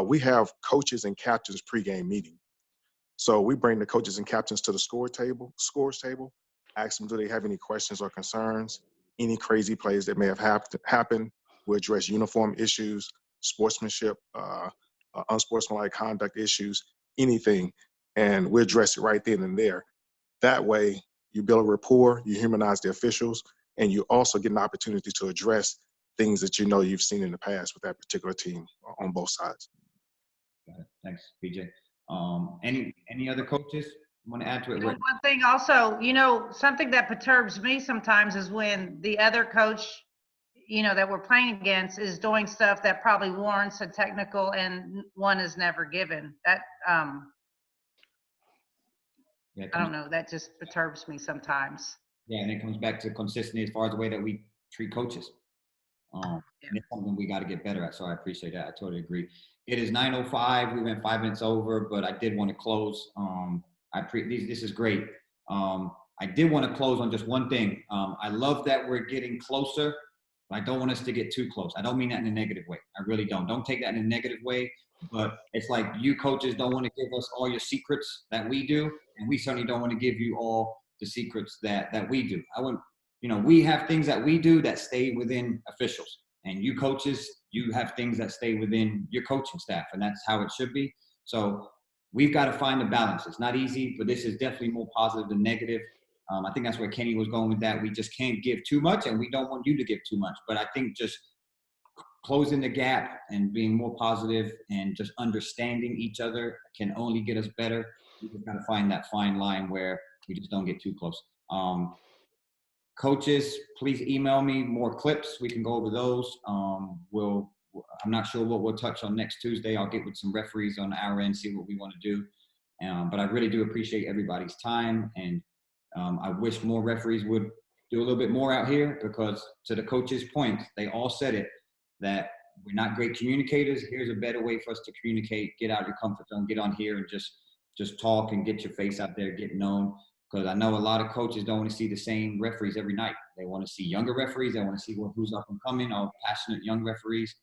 We have coaches and captains pre-game meeting. So we bring the coaches and captains to the scores table, ask them, do they have any questions or concerns, any crazy plays that may have happened. We address uniform issues, sportsmanship, unsportsmanlike conduct issues, anything, and we address it right then and there. That way, you build a rapport, you humanize the officials, and you also get an opportunity to address things that you know you've seen in the past with that particular team on both sides. Got it. Thanks, PJ. Any other coaches want to add to it? One thing also, something that perturbs me sometimes is when the other coach, that we're playing against is doing stuff that probably warrants a technical and one is never given. That, I don't know, that just perturbs me sometimes. Yeah, and it comes back to consistency as far as the way that we treat coaches. And it's something we got to get better at, so I appreciate that. I totally agree. It is 9:05. We went 5 minutes over, but I did want to close. This is great. I did want to close on just one thing. I love that we're getting closer. I don't want us to get too close. I don't mean that in a negative way. I really don't. Don't take that in a negative way. But it's like you coaches don't want to give us all your secrets that we do, and we certainly don't want to give you all the secrets that we do. We have things that we do that stay within officials, and you coaches, you have things that stay within your coaching staff, and that's how it should be. So we've got to find a balance. It's not easy, but this is definitely more positive than negative. I think that's where Kenny was going with that. We just can't give too much, and we don't want you to give too much. But I think just closing the gap and being more positive and just understanding each other can only get us better. We just got to find that fine line where we just don't get too close. Coaches, please email me more clips. We can go over those. I'm not sure what we'll touch on next Tuesday. I'll get with some referees on our end, see what we want to do. But I really do appreciate everybody's time, and I wish more referees would do a little bit more out here, because to the coaches' point, they all said it, that we're not great communicators. Here's a better way for us to communicate. Get out of your comfort zone, get on here and just talk and get your face out there, get known. Because I know a lot of coaches don't want to see the same referees every night. They want to see younger referees. They want to see who's up and coming, or passionate young referees.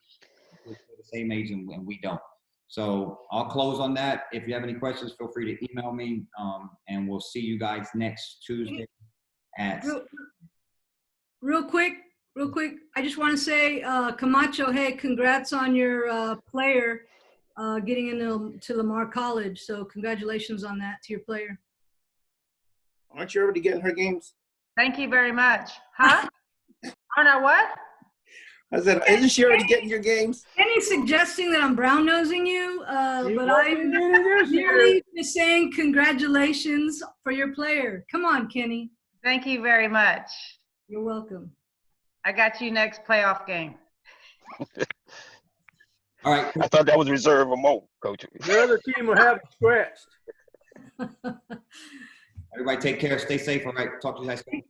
We're the same age and we don't. So I'll close on that. If you have any questions, feel free to email me, and we'll see you guys next Tuesday at. Real quick. I just want to say, Camacho, hey, congrats on your player getting into Lamar College. So congratulations on that to your player. Aren't you already getting her games? Thank you very much. Huh? Aren't I what? I said, isn't she already getting your games? Kenny's suggesting that I'm brown nosing you, but I'm this year. merely just saying congratulations for your player. Come on, Kenny. Thank you very much. You're welcome. I got you next playoff game. All right. I thought that was reserved remote, Coach. The other team will have it scratched. Everybody take care. Stay safe. All right. Talk to you guys soon.